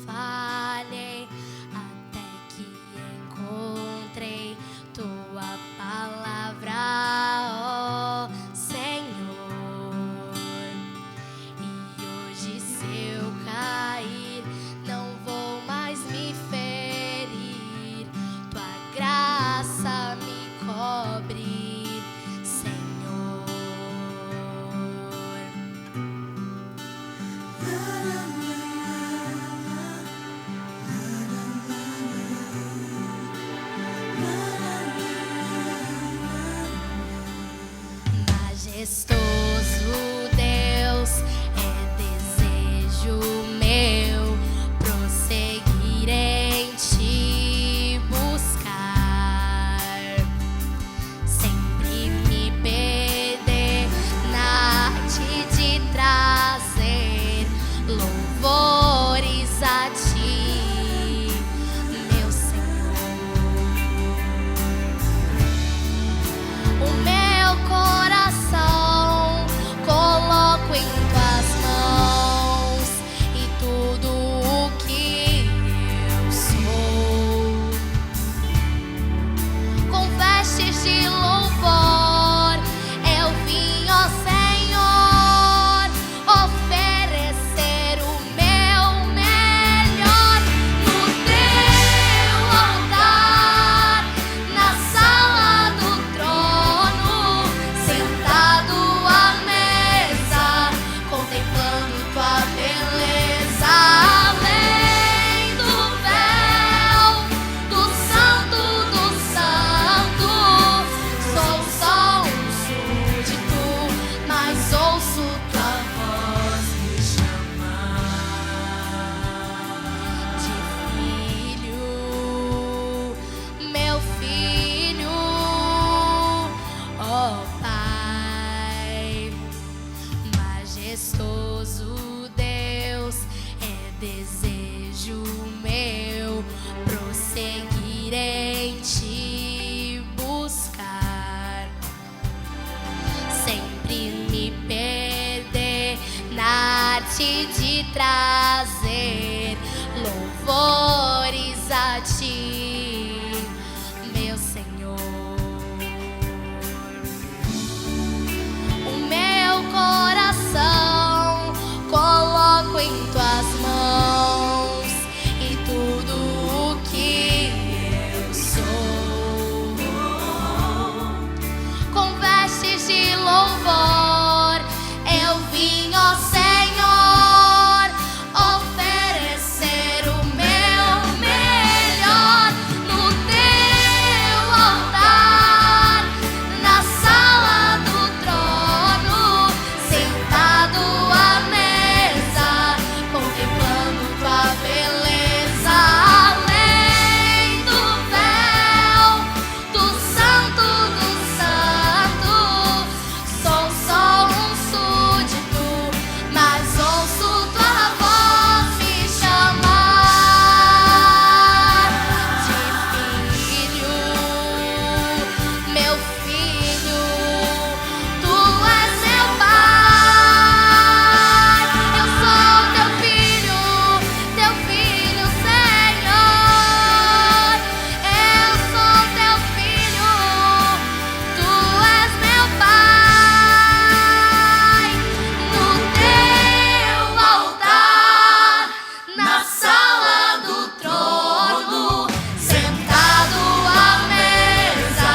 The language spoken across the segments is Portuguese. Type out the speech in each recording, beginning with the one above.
falhei até que encontrei tua palavra, ó Senhor. E hoje, se eu cair, não vou mais me ferir. Tua graça me cobre, Senhor. Majestoso Deus, é desejo meu prosseguir em te buscar, sempre me perder na arte de trazer louvores a ti, meu Senhor. O meu coração coloco em tuas mãos e tudo o que eu sou, com vestes de louvor, eu vim, ó Senhor, oferecer o meu melhor no teu altar, na sala do trono, sentado à mesa, contemplando tua beleza, além do véu do santo dos santos. Sou só um súdito, mas ouço tua voz me chamar de filho, meu filho, ó Pai. Majestoso Deus, é desejo meu prosseguir em te buscar, sempre me perder na arte de trazer louvores a ti, meu Senhor. O meu coração coloco em tuas mãos e tudo o que eu sou, com vestes de louvor, eu vim, ó Senhor, oferecer o meu melhor no teu altar, na sala do trono, sentado à mesa, contemplando tua beleza, além do véu do santo dos santos. Sou só um súdito, mas ouço tua voz me chamar de filho, meu filho. Tu és meu pai, eu sou teu filho, Senhor. Eu sou teu filho, tu és meu pai. No teu altar, na sala do trono, sentado à mesa,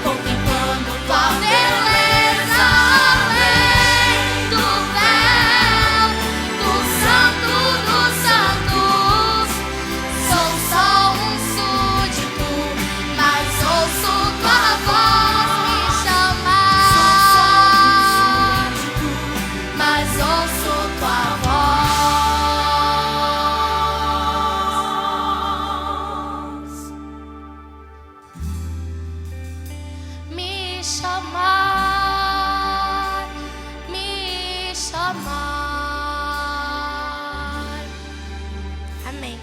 contemplando tua beleza, além do véu do santo dos santos. Sou só um súdito, mas ouço tua voz me chamar, mas ouço tua voz me chamar, me chamar. Amém.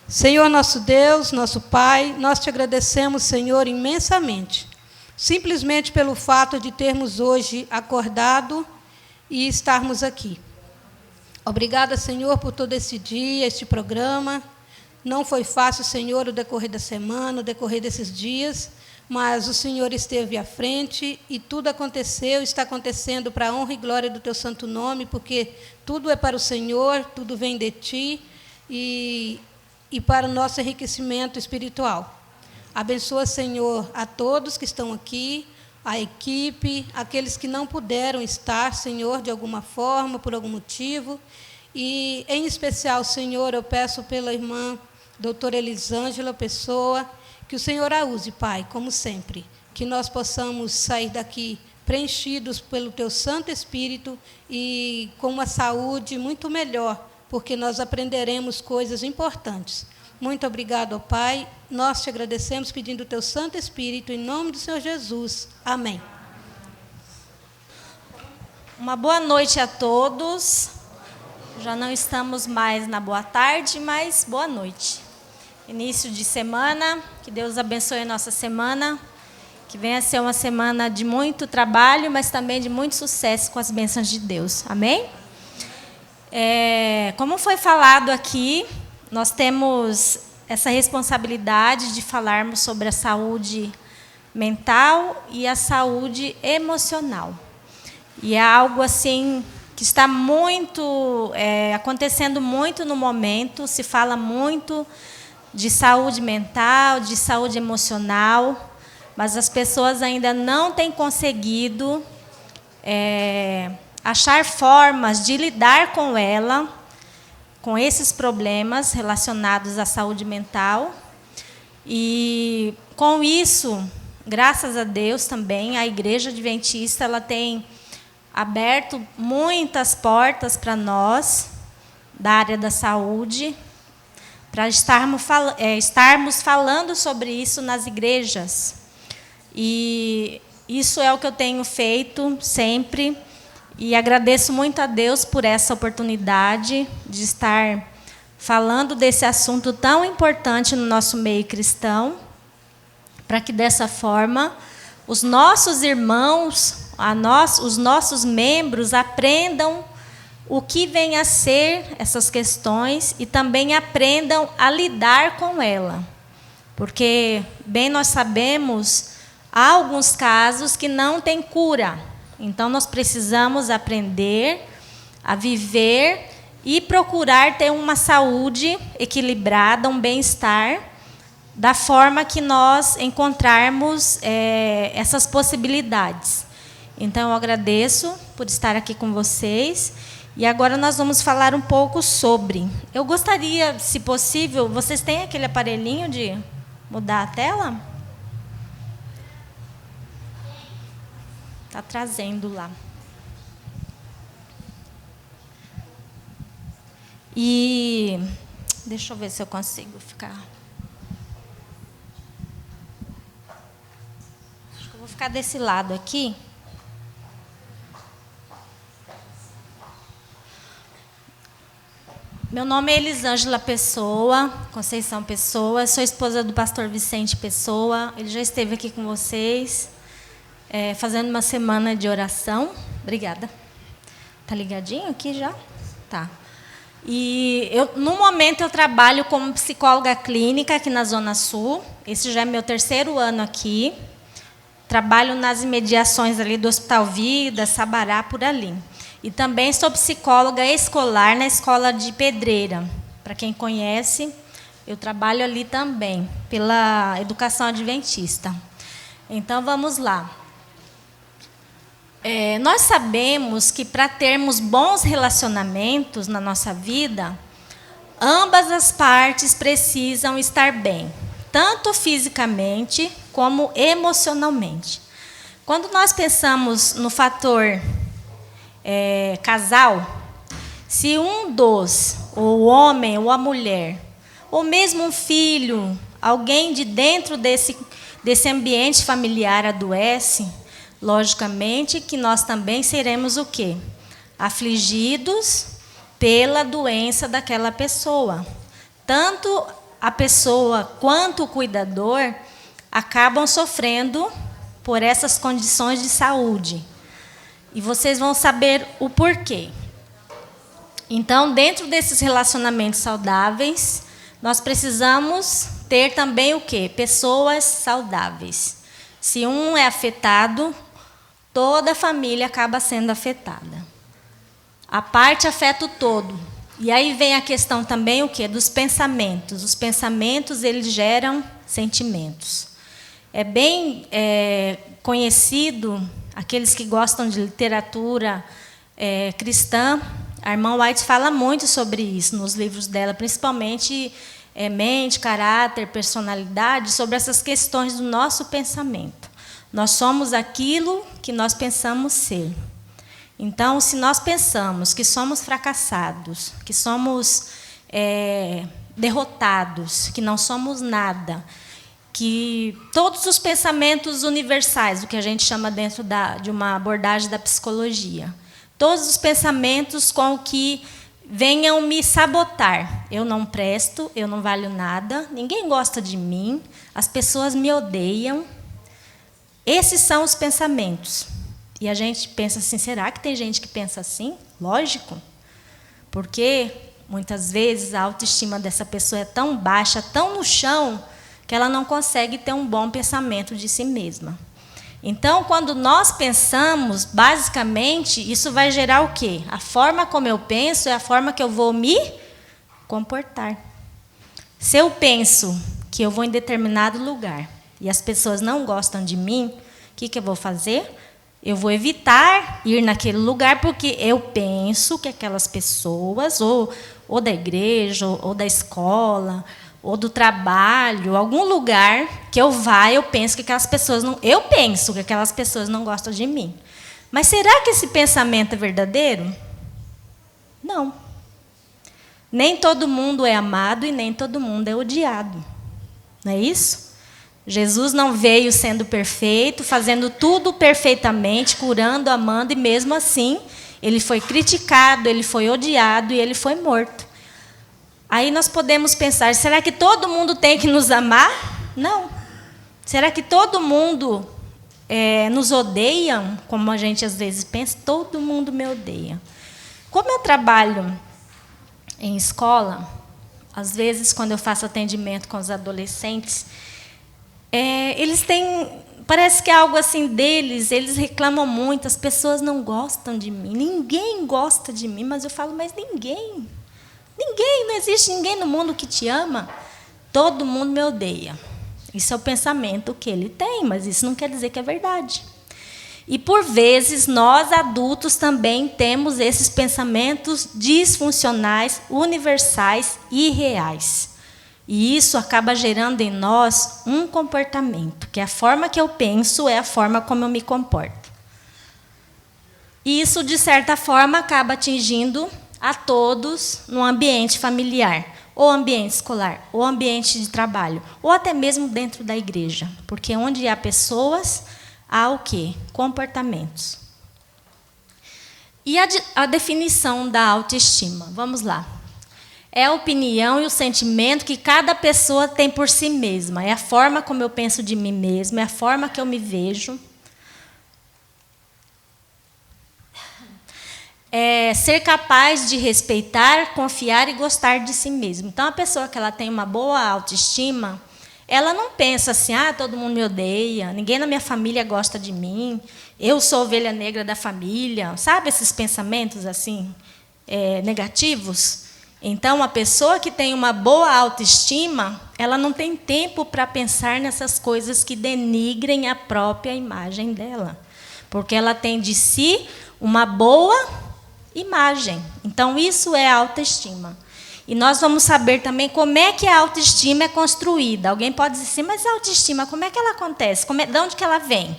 Senhor nosso Deus, nosso Pai, nós te agradecemos, Senhor, imensamente, simplesmente pelo fato de termos hoje acordado e estarmos aqui. Obrigada, Senhor, por todo esse dia, este programa. Não foi fácil, Senhor, o decorrer da semana, o decorrer desses dias, mas o Senhor esteve à frente e tudo aconteceu, está acontecendo para a honra e glória do teu santo nome, porque tudo é para o Senhor, tudo vem de ti e para o nosso enriquecimento espiritual. Abençoa, Senhor, a todos que estão aqui, a equipe, aqueles que não puderam estar, Senhor, de alguma forma, por algum motivo. E, em especial, Senhor, eu peço pela irmã doutora Elisângela Pessoa, que o Senhor a use, Pai, como sempre. Que nós possamos sair daqui preenchidos pelo Teu Santo Espírito e com uma saúde muito melhor, porque nós aprenderemos coisas importantes. Muito obrigado, ó Pai. Nós te agradecemos pedindo o Teu Santo Espírito, em nome do Senhor Jesus. Amém. Uma boa noite a todos. Já não estamos mais na boa tarde, mas boa noite. Início de semana, que Deus abençoe a nossa semana, que venha a ser uma semana de muito trabalho, mas também de muito sucesso com as bênçãos de Deus. Amém? Como foi falado aqui, nós temos essa responsabilidade de falarmos sobre a saúde mental e a saúde emocional. E é algo assim que está muito acontecendo muito no momento. Se fala muito de saúde mental, de saúde emocional, mas as pessoas ainda não têm conseguido achar formas de lidar com ela, com esses problemas relacionados à saúde mental. E, com isso, graças a Deus também, a Igreja Adventista ela tem aberto muitas portas para nós, da área da saúde, para estarmos falando sobre isso nas igrejas. E isso é o que eu tenho feito sempre. E agradeço muito a Deus por essa oportunidade de estar falando desse assunto tão importante no nosso meio cristão, para que, dessa forma, os nossos irmãos, os nossos membros aprendam o que vem a ser essas questões e também aprendam a lidar com ela. Porque, bem nós sabemos, há alguns casos que não têm cura. Então, nós precisamos aprender a viver e procurar ter uma saúde equilibrada, um bem-estar, da forma que nós encontrarmos essas possibilidades. Então, eu agradeço por estar aqui com vocês. E agora nós vamos falar um pouco sobre. Eu gostaria, se possível, vocês têm aquele aparelhinho de mudar a tela? Está trazendo lá. E deixa eu ver se eu consigo ficar. Acho que eu vou ficar desse lado aqui. Meu nome é Elisângela Pessoa, Conceição Pessoa, sou esposa do pastor Vicente Pessoa. Ele já esteve aqui com vocês, fazendo uma semana de oração. Obrigada. Está ligadinho aqui já? Tá. E no momento eu trabalho como psicóloga clínica aqui na Zona Sul. Esse já é meu 3º ano aqui. Trabalho nas imediações ali do Hospital Vida, Sabará, por ali. E também sou psicóloga escolar na Escola de Pedreira. Para quem conhece, eu trabalho ali também, pela educação adventista. Então, vamos lá. Nós sabemos que, para termos bons relacionamentos na nossa vida, ambas as partes precisam estar bem, tanto fisicamente como emocionalmente. Quando nós pensamos no fator casal, se um dos, ou o homem ou a mulher, ou mesmo um filho, alguém de dentro desse ambiente familiar adoece, logicamente que nós também seremos o quê? Afligidos pela doença daquela pessoa. Tanto a pessoa quanto o cuidador acabam sofrendo por essas condições de saúde. E vocês vão saber o porquê. Então, dentro desses relacionamentos saudáveis, nós precisamos ter também o quê? Pessoas saudáveis. Se um é afetado, toda a família acaba sendo afetada. A parte afeta o todo. E aí vem a questão também o quê? Dos pensamentos. Os pensamentos, eles geram sentimentos. É bem conhecido, aqueles que gostam de literatura cristã, a irmã White fala muito sobre isso nos livros dela, principalmente mente, caráter, personalidade, sobre essas questões do nosso pensamento. Nós somos aquilo que nós pensamos ser. Então, se nós pensamos que somos fracassados, que somos derrotados, que não somos nada, que todos os pensamentos universais, o que a gente chama dentro de uma abordagem da psicologia, todos os pensamentos com que venham me sabotar. Eu não presto, eu não valho nada, ninguém gosta de mim, as pessoas me odeiam. Esses são os pensamentos. E a gente pensa assim, será que tem gente que pensa assim? Lógico. Porque, muitas vezes, a autoestima dessa pessoa é tão baixa, tão no chão, que ela não consegue ter um bom pensamento de si mesma. Então, quando nós pensamos, basicamente, isso vai gerar o quê? A forma como eu penso é a forma que eu vou me comportar. Se eu penso que eu vou em determinado lugar e as pessoas não gostam de mim, o que eu vou fazer? Eu vou evitar ir naquele lugar porque eu penso que aquelas pessoas, ou da igreja, ou da escola, ou do trabalho, algum lugar que eu vá, eu penso que aquelas pessoas não gostam de mim. Mas será que esse pensamento é verdadeiro? Não. Nem todo mundo é amado e nem todo mundo é odiado. Não é isso? Jesus não veio sendo perfeito, fazendo tudo perfeitamente, curando, amando, e mesmo assim, ele foi criticado, ele foi odiado e ele foi morto. Aí nós podemos pensar, será que todo mundo tem que nos amar? Não. Será que todo mundo nos odeia, como a gente às vezes pensa? Todo mundo me odeia. Como eu trabalho em escola, às vezes, quando eu faço atendimento com os adolescentes, eles têm, parece que é algo assim deles, eles reclamam muito, as pessoas não gostam de mim, ninguém gosta de mim, mas eu falo, mas ninguém, não existe ninguém no mundo que te ama, todo mundo me odeia. Isso é o pensamento que ele tem, mas isso não quer dizer que é verdade. E, por vezes, nós, adultos, também temos esses pensamentos disfuncionais, universais e irreais. E isso acaba gerando em nós um comportamento, que a forma que eu penso é a forma como eu me comporto. E isso, de certa forma, acaba atingindo a todos no ambiente familiar, ou ambiente escolar, ou ambiente de trabalho, ou até mesmo dentro da igreja. Porque onde há pessoas, há o quê? Comportamentos. E a definição da autoestima? Vamos lá. É a opinião e o sentimento que cada pessoa tem por si mesma. É a forma como eu penso de mim mesma, é a forma que eu me vejo. É ser capaz de respeitar, confiar e gostar de si mesmo. Então, a pessoa que ela tem uma boa autoestima, ela não pensa assim, todo mundo me odeia, ninguém na minha família gosta de mim, eu sou a ovelha negra da família. Sabe esses pensamentos assim negativos? Então, a pessoa que tem uma boa autoestima, ela não tem tempo para pensar nessas coisas que denigrem a própria imagem dela. Porque ela tem de si uma boa imagem. Então, isso é autoestima. E nós vamos saber também como é que a autoestima é construída. Alguém pode dizer assim, mas a autoestima, como é que ela acontece? De onde que ela vem?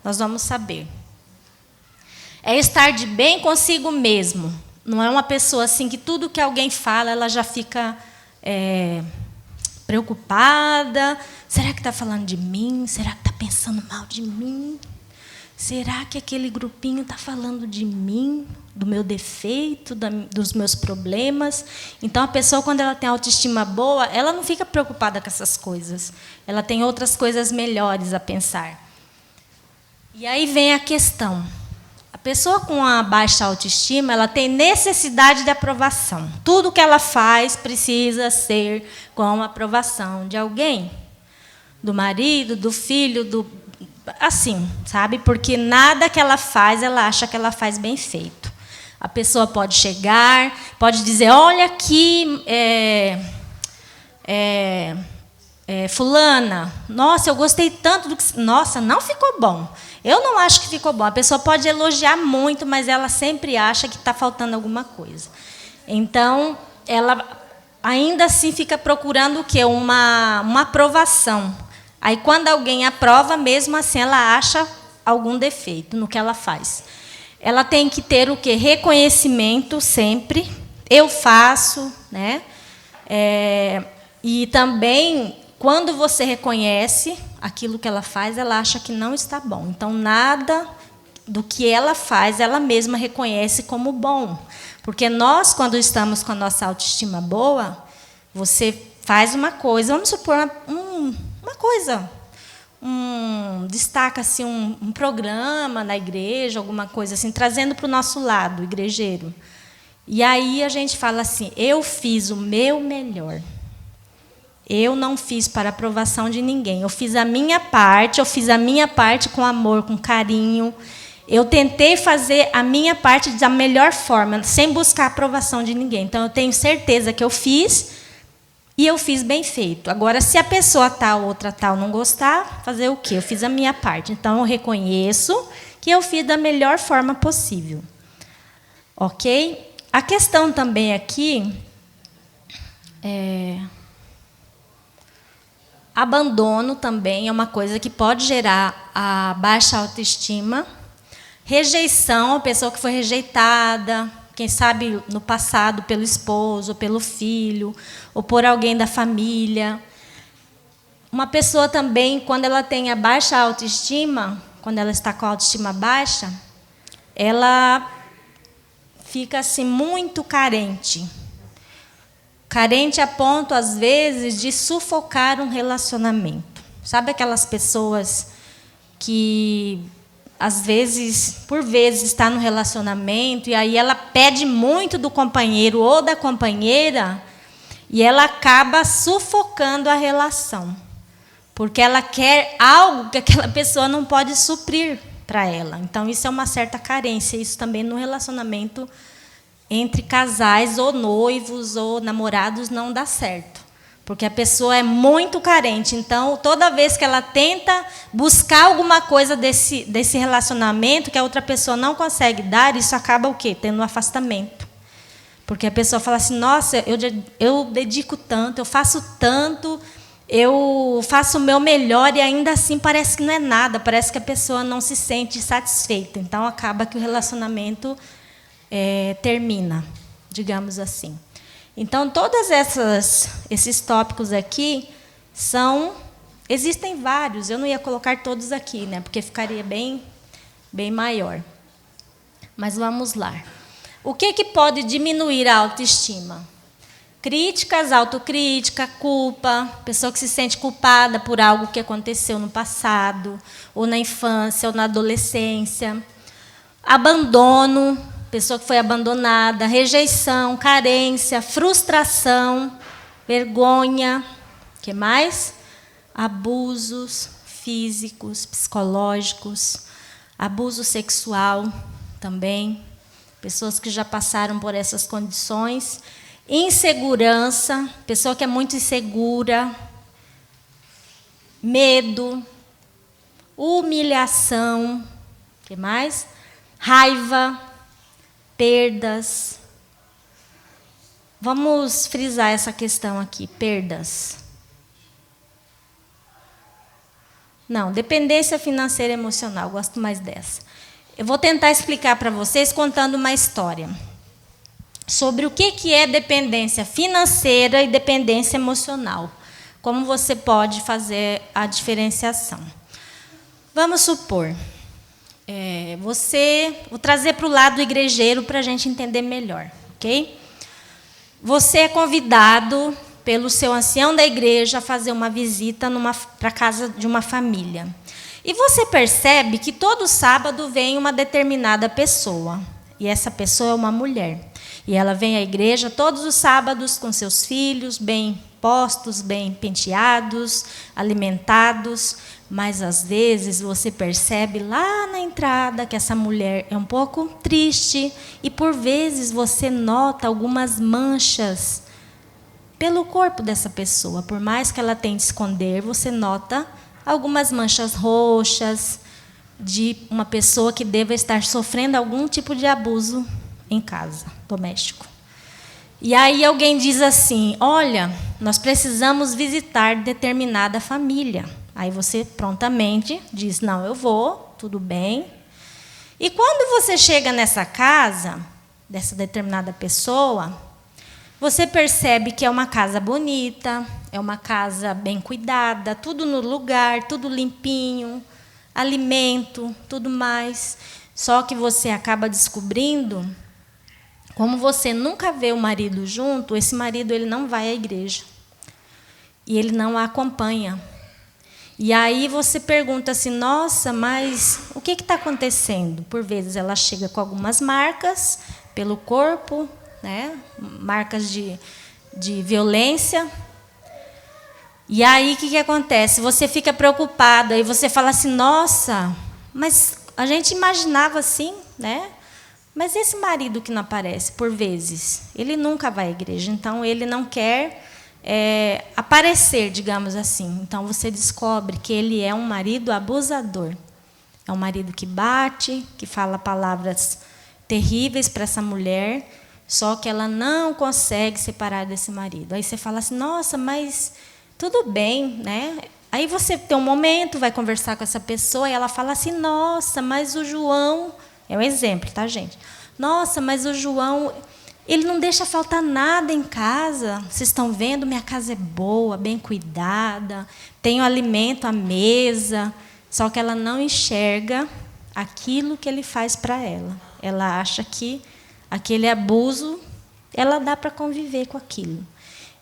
Nós vamos saber. É estar de bem consigo mesmo. Não é uma pessoa assim que tudo que alguém fala, ela já fica preocupada. Será que está falando de mim? Será que está pensando mal de mim? Será que aquele grupinho está falando de mim, do meu defeito, dos meus problemas? Então, a pessoa, quando ela tem autoestima boa, ela não fica preocupada com essas coisas. Ela tem outras coisas melhores a pensar. E aí vem a questão. A pessoa com a baixa autoestima, ela tem necessidade de aprovação. Tudo que ela faz precisa ser com a aprovação de alguém. Do marido, do filho, assim, sabe? Porque nada que ela faz, ela acha que ela faz bem feito. A pessoa pode chegar, pode dizer, olha aqui, fulana, nossa, eu gostei tanto do que... Nossa, não ficou bom. Eu não acho que ficou bom. A pessoa pode elogiar muito, mas ela sempre acha que está faltando alguma coisa. Então, ela ainda assim fica procurando o quê? Uma aprovação. Aí, quando alguém aprova, mesmo assim, ela acha algum defeito no que ela faz. Ela tem que ter o quê? Reconhecimento sempre. Eu faço, né? E também, quando você reconhece aquilo que ela faz, ela acha que não está bom. Então, nada do que ela faz, ela mesma reconhece como bom. Porque nós, quando estamos com a nossa autoestima boa, você faz uma coisa, vamos supor uma coisa, destaca assim, um programa na igreja, alguma coisa assim, trazendo para o nosso lado, igrejeiro. E aí a gente fala assim, eu fiz o meu melhor. Eu não fiz para aprovação de ninguém. Eu fiz a minha parte com amor, com carinho. Eu tentei fazer a minha parte da melhor forma, sem buscar a aprovação de ninguém. Então, eu tenho certeza que eu fiz e eu fiz bem feito. Agora, se a pessoa tal, outra tal, não gostar, fazer o quê? Eu fiz a minha parte. Então, eu reconheço que eu fiz da melhor forma possível. Ok? A questão também aqui abandono também é uma coisa que pode gerar a baixa autoestima. Rejeição, a pessoa que foi rejeitada, quem sabe no passado pelo esposo, ou pelo filho, ou por alguém da família. Uma pessoa também, quando ela tem a baixa autoestima, quando ela está com a autoestima baixa, ela fica assim muito carente. Carente a ponto, às vezes, de sufocar um relacionamento. Sabe aquelas pessoas que, às vezes, por vezes, está no relacionamento e aí ela pede muito do companheiro ou da companheira e ela acaba sufocando a relação. Porque ela quer algo que aquela pessoa não pode suprir para ela. Então, isso é uma certa carência. Isso também no relacionamento entre casais ou noivos ou namorados não dá certo, porque a pessoa é muito carente. Então, toda vez que ela tenta buscar alguma coisa desse relacionamento que a outra pessoa não consegue dar, isso acaba o quê? Tendo um afastamento. Porque a pessoa fala assim, nossa, eu dedico tanto, eu faço tanto, eu faço o meu melhor e ainda assim parece que não é nada, parece que a pessoa não se sente satisfeita. Então, acaba que o relacionamento termina, digamos assim. Então, todos esses tópicos aqui existem vários, eu não ia colocar todos aqui, né, porque ficaria bem maior. Mas vamos lá. O que pode diminuir a autoestima? Críticas, autocrítica, culpa, pessoa que se sente culpada por algo que aconteceu no passado, ou na infância, ou na adolescência. Abandono, pessoa que foi abandonada, rejeição, carência, frustração, vergonha, o que mais? Abusos físicos, psicológicos, abuso sexual também, pessoas que já passaram por essas condições, insegurança, pessoa que é muito insegura, medo, humilhação, o que mais? Raiva, perdas. Vamos frisar essa questão aqui, perdas. Não, dependência financeira e emocional, gosto mais dessa. Eu vou tentar explicar para vocês contando uma história sobre o que é dependência financeira e dependência emocional. Como você pode fazer a diferenciação. Vamos supor, vou trazer para o lado igrejeiro para a gente entender melhor, ok? Você é convidado pelo seu ancião da igreja a fazer uma visita para a casa de uma família. E você percebe que todo sábado vem uma determinada pessoa. E essa pessoa é uma mulher. E ela vem à igreja todos os sábados com seus filhos, bem postos, bem penteados, alimentados. Mas, às vezes, você percebe lá na entrada que essa mulher é um pouco triste. E, por vezes, você nota algumas manchas pelo corpo dessa pessoa. Por mais que ela tente esconder, você nota algumas manchas roxas de uma pessoa que deva estar sofrendo algum tipo de abuso em casa, doméstico. E aí alguém diz assim: olha, nós precisamos visitar determinada família. Aí você prontamente diz: não, eu vou, tudo bem. E quando você chega nessa casa, dessa determinada pessoa, você percebe que é uma casa bonita, é uma casa bem cuidada, tudo no lugar, tudo limpinho, alimento, tudo mais. Só que você acaba descobrindo, como você nunca vê o marido junto, esse marido ele não vai à igreja. E ele não a acompanha. E aí você pergunta assim: nossa, mas o que está acontecendo? Por vezes ela chega com algumas marcas pelo corpo, né? Marcas de violência. E aí o que acontece? Você fica preocupado, aí você fala assim: nossa, mas a gente imaginava assim, né? Mas esse marido que não aparece, por vezes, ele nunca vai à igreja, então ele não quer aparecer, digamos assim. Então você descobre que ele é um marido abusador. É um marido que bate, que fala palavras terríveis para essa mulher, só que ela não consegue separar desse marido. Aí você fala assim: nossa, mas tudo bem, né? Aí você tem um momento, vai conversar com essa pessoa, e ela fala assim: nossa, mas o João... É um exemplo, tá, gente? Nossa, mas o João, ele não deixa faltar nada em casa. Vocês estão vendo? Minha casa é boa, bem cuidada, tenho alimento à mesa. Só que ela não enxerga aquilo que ele faz para ela. Ela acha que aquele abuso, ela dá para conviver com aquilo.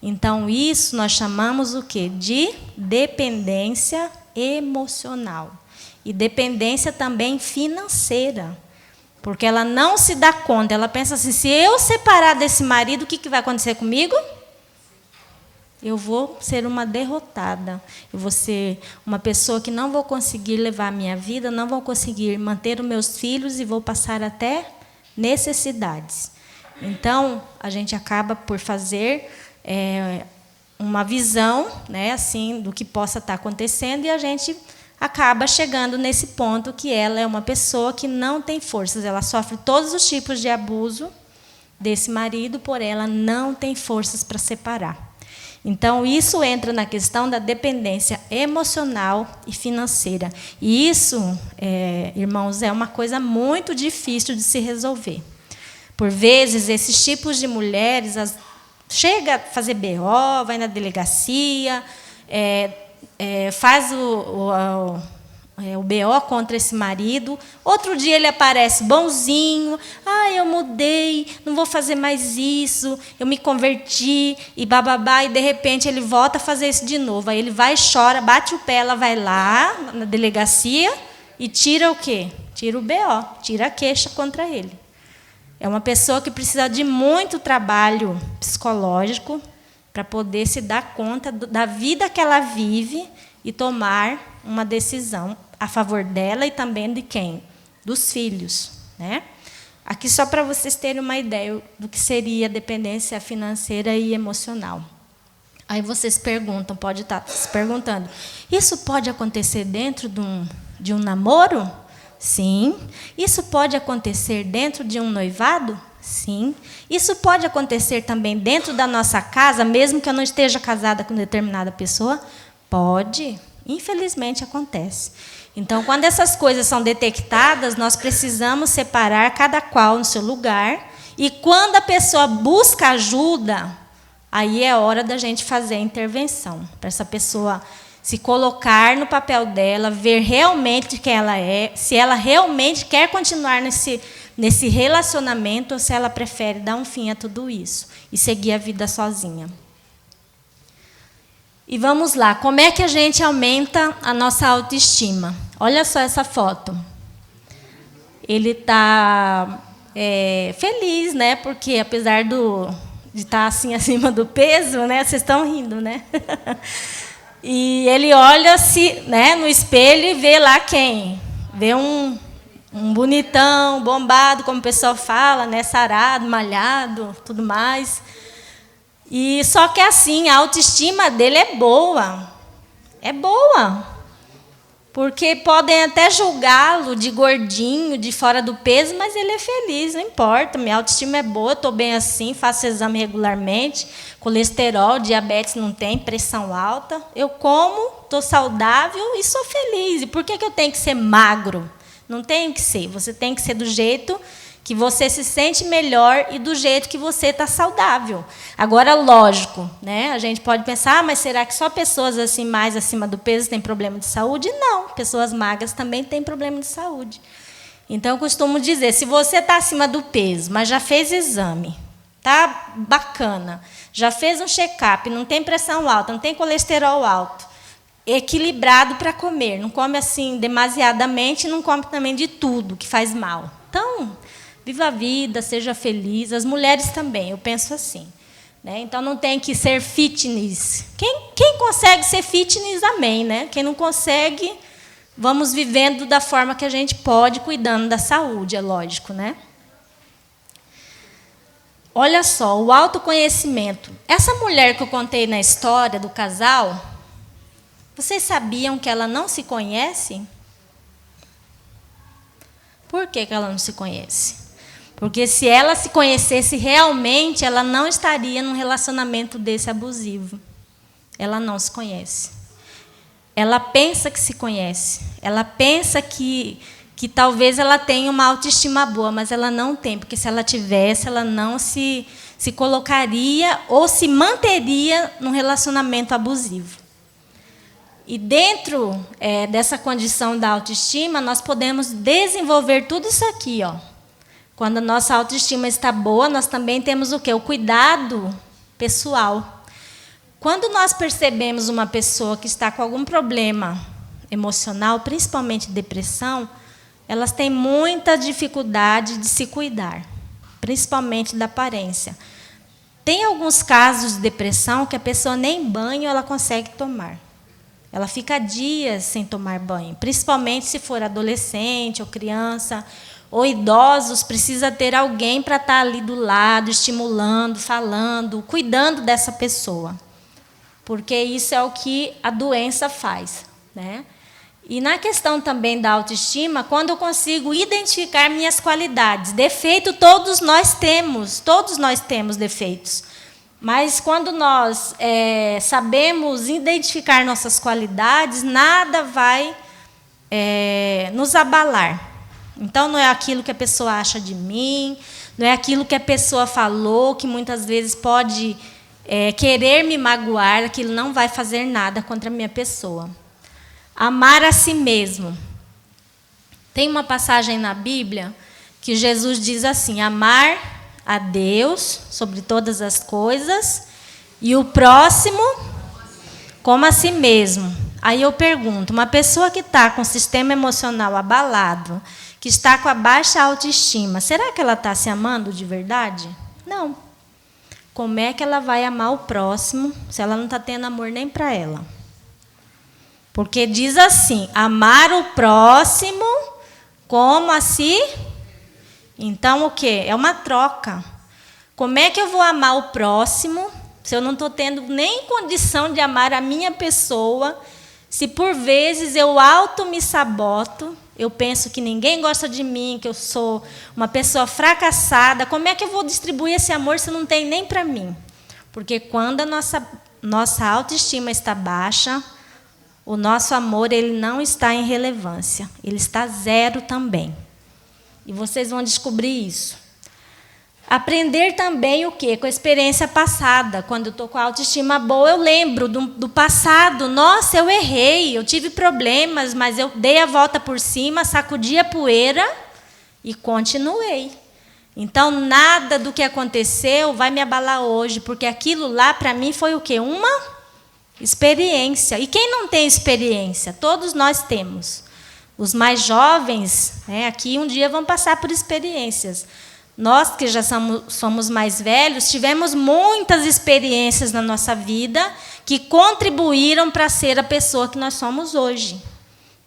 Então, isso nós chamamos o quê? De dependência emocional. E dependência também financeira. Porque ela não se dá conta, ela pensa assim: se eu separar desse marido, o que vai acontecer comigo? Eu vou ser uma derrotada. Eu vou ser uma pessoa que não vou conseguir levar a minha vida, não vou conseguir manter os meus filhos e vou passar até necessidades. Então, a gente acaba por fazer uma visão, né, assim, do que possa estar acontecendo, e a gente acaba chegando nesse ponto que ela é uma pessoa que não tem forças. Ela sofre todos os tipos de abuso desse marido, porém ela não tem forças para separar. Então, isso entra na questão da dependência emocional e financeira. E isso, irmãos, é uma coisa muito difícil de se resolver. Por vezes, esses tipos de mulheres chega a fazer BO, vai na delegacia, faz o BO contra esse marido. Outro dia ele aparece bonzinho: eu mudei, não vou fazer mais isso, eu me converti, e bababá, e de repente ele volta a fazer isso de novo. Aí ele vai, chora, bate o pé, ela vai lá na delegacia e tira o quê? Tira o BO, tira a queixa contra ele. É uma pessoa que precisa de muito trabalho psicológico para poder se dar conta da vida que ela vive e tomar uma decisão a favor dela e também de quem? Dos filhos, né? Aqui só para vocês terem uma ideia do que seria dependência financeira e emocional. Aí vocês perguntam, pode estar se perguntando: isso pode acontecer dentro de um namoro? Sim. Isso pode acontecer dentro de um noivado? Sim. Isso pode acontecer também dentro da nossa casa, mesmo que eu não esteja casada com determinada pessoa? Pode. Infelizmente acontece. Então, quando essas coisas são detectadas, nós precisamos separar cada qual no seu lugar. E quando a pessoa busca ajuda, aí é hora da gente fazer a intervenção, para essa pessoa se colocar no papel dela, ver realmente quem ela é, se ela realmente quer continuar nesse relacionamento ou se ela prefere dar um fim a tudo isso e seguir a vida sozinha. E vamos lá, como é que a gente aumenta a nossa autoestima? Olha só essa foto. Ele está feliz, né? Porque apesar de estar assim acima do peso, né? Vocês estão rindo, né? E ele olha-se, né, no espelho e vê lá quem? Vê um bonitão, bombado, como o pessoal fala, né? Sarado, malhado, tudo mais. E só que assim, a autoestima dele é boa. É boa. Porque podem até julgá-lo de gordinho, de fora do peso, mas ele é feliz, não importa. Minha autoestima é boa, estou bem assim, faço exame regularmente, colesterol, diabetes não tem, pressão alta. Eu como, estou saudável e sou feliz. E por que eu tenho que ser magro? Não tem que ser. Você tem que ser do jeito que você se sente melhor e do jeito que você está saudável. Agora, lógico, né? A gente pode pensar, mas será que só pessoas assim mais acima do peso têm problema de saúde? Não, pessoas magras também têm problema de saúde. Então, eu costumo dizer, se você está acima do peso, mas já fez exame, tá bacana, já fez um check-up, não tem pressão alta, não tem colesterol alto, equilibrado para comer, não come assim demasiadamente, não come também de tudo que faz mal. Então, viva a vida, seja feliz. As mulheres também, eu penso assim. Né? Então, não tem que ser fitness. Quem consegue ser fitness, amém. Né? Quem não consegue, vamos vivendo da forma que a gente pode, cuidando da saúde, é lógico. Né? Olha só, o autoconhecimento. Essa mulher que eu contei na história do casal, vocês sabiam que ela não se conhece? Por que ela não se conhece? Porque se ela se conhecesse realmente, ela não estaria num relacionamento desse abusivo. Ela não se conhece. Ela pensa que se conhece. Ela pensa que talvez ela tenha uma autoestima boa, mas ela não tem, porque se ela tivesse, ela não se colocaria ou se manteria num relacionamento abusivo. E dentro dessa condição da autoestima, nós podemos desenvolver tudo isso aqui, ó. Quando a nossa autoestima está boa, nós também temos o quê? O cuidado pessoal. Quando nós percebemos uma pessoa que está com algum problema emocional, principalmente depressão, elas têm muita dificuldade de se cuidar, principalmente da aparência. Tem alguns casos de depressão que a pessoa nem banho ela consegue tomar. Ela fica dias sem tomar banho, principalmente se for adolescente ou criança, ou idosos, precisa ter alguém para estar ali do lado, estimulando, falando, cuidando dessa pessoa. Porque isso é o que a doença faz. Né? E na questão também da autoestima, quando eu consigo identificar minhas qualidades, defeito todos nós temos defeitos. Mas quando nós sabemos identificar nossas qualidades, nada vai nos abalar. Então, não é aquilo que a pessoa acha de mim, não é aquilo que a pessoa falou, que muitas vezes pode querer me magoar, aquilo não vai fazer nada contra a minha pessoa. Amar a si mesmo. Tem uma passagem na Bíblia que Jesus diz assim, amar a Deus sobre todas as coisas e o próximo como a si mesmo. Aí eu pergunto, uma pessoa que está com o sistema emocional abalado, que está com a baixa autoestima, será que ela está se amando de verdade? Não. Como é que ela vai amar o próximo se ela não está tendo amor nem para ela? Porque diz assim, amar o próximo como a si. Então, o quê? É uma troca. Como é que eu vou amar o próximo se eu não estou tendo nem condição de amar a minha pessoa, se por vezes eu me saboto, eu penso que ninguém gosta de mim, que eu sou uma pessoa fracassada, como é que eu vou distribuir esse amor se não tem nem para mim? Porque quando a nossa autoestima está baixa, o nosso amor ele não está em relevância, ele está zero também. E vocês vão descobrir isso. Aprender também o quê? Com a experiência passada. Quando eu estou com a autoestima boa, eu lembro do passado. Nossa, eu errei, eu tive problemas, mas eu dei a volta por cima, sacudi a poeira e continuei. Então, nada do que aconteceu vai me abalar hoje, porque aquilo lá, para mim, foi o quê? Uma experiência. E quem não tem experiência? Todos nós temos. Os mais jovens, né, aqui um dia vão passar por experiências. Nós que já somos mais velhos, tivemos muitas experiências na nossa vida que contribuíram para ser a pessoa que nós somos hoje.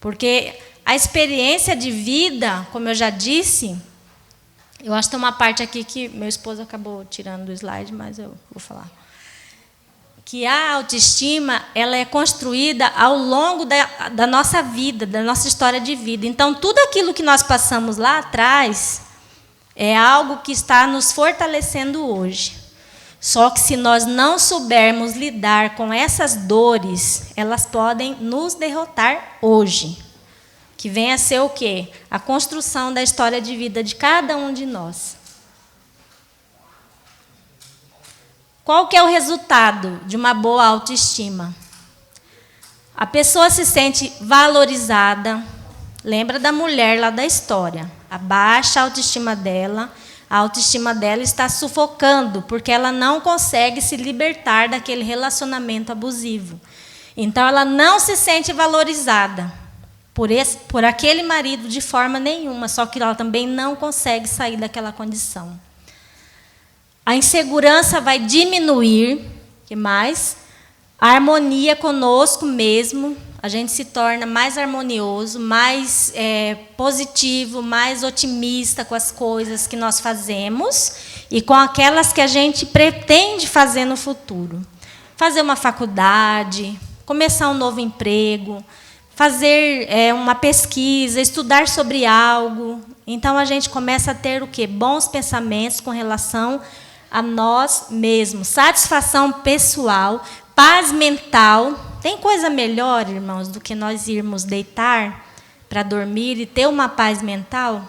Porque a experiência de vida, como eu já disse, eu acho que tem uma parte aqui que meu esposo acabou tirando do slide, mas eu vou falar. Que a autoestima ela é construída ao longo da nossa vida, da nossa história de vida. Então, tudo aquilo que nós passamos lá atrás é algo que está nos fortalecendo hoje. Só que se nós não soubermos lidar com essas dores, elas podem nos derrotar hoje. Que vem a ser o quê? A construção da história de vida de cada um de nós. Qual que é o resultado de uma boa autoestima? A pessoa se sente valorizada. Lembra da mulher lá da história. A baixa autoestima dela, a autoestima dela está sufocando, porque ela não consegue se libertar daquele relacionamento abusivo. Então, ela não se sente valorizada por aquele marido de forma nenhuma, só que ela também não consegue sair daquela condição. A insegurança vai diminuir, que mais? A harmonia conosco mesmo, a gente se torna mais harmonioso, mais positivo, mais otimista com as coisas que nós fazemos e com aquelas que a gente pretende fazer no futuro. Fazer uma faculdade, começar um novo emprego, fazer uma pesquisa, estudar sobre algo. Então, a gente começa a ter o quê? Bons pensamentos com relação a nós mesmos, satisfação pessoal, paz mental. Tem coisa melhor, irmãos, do que nós irmos deitar para dormir e ter uma paz mental?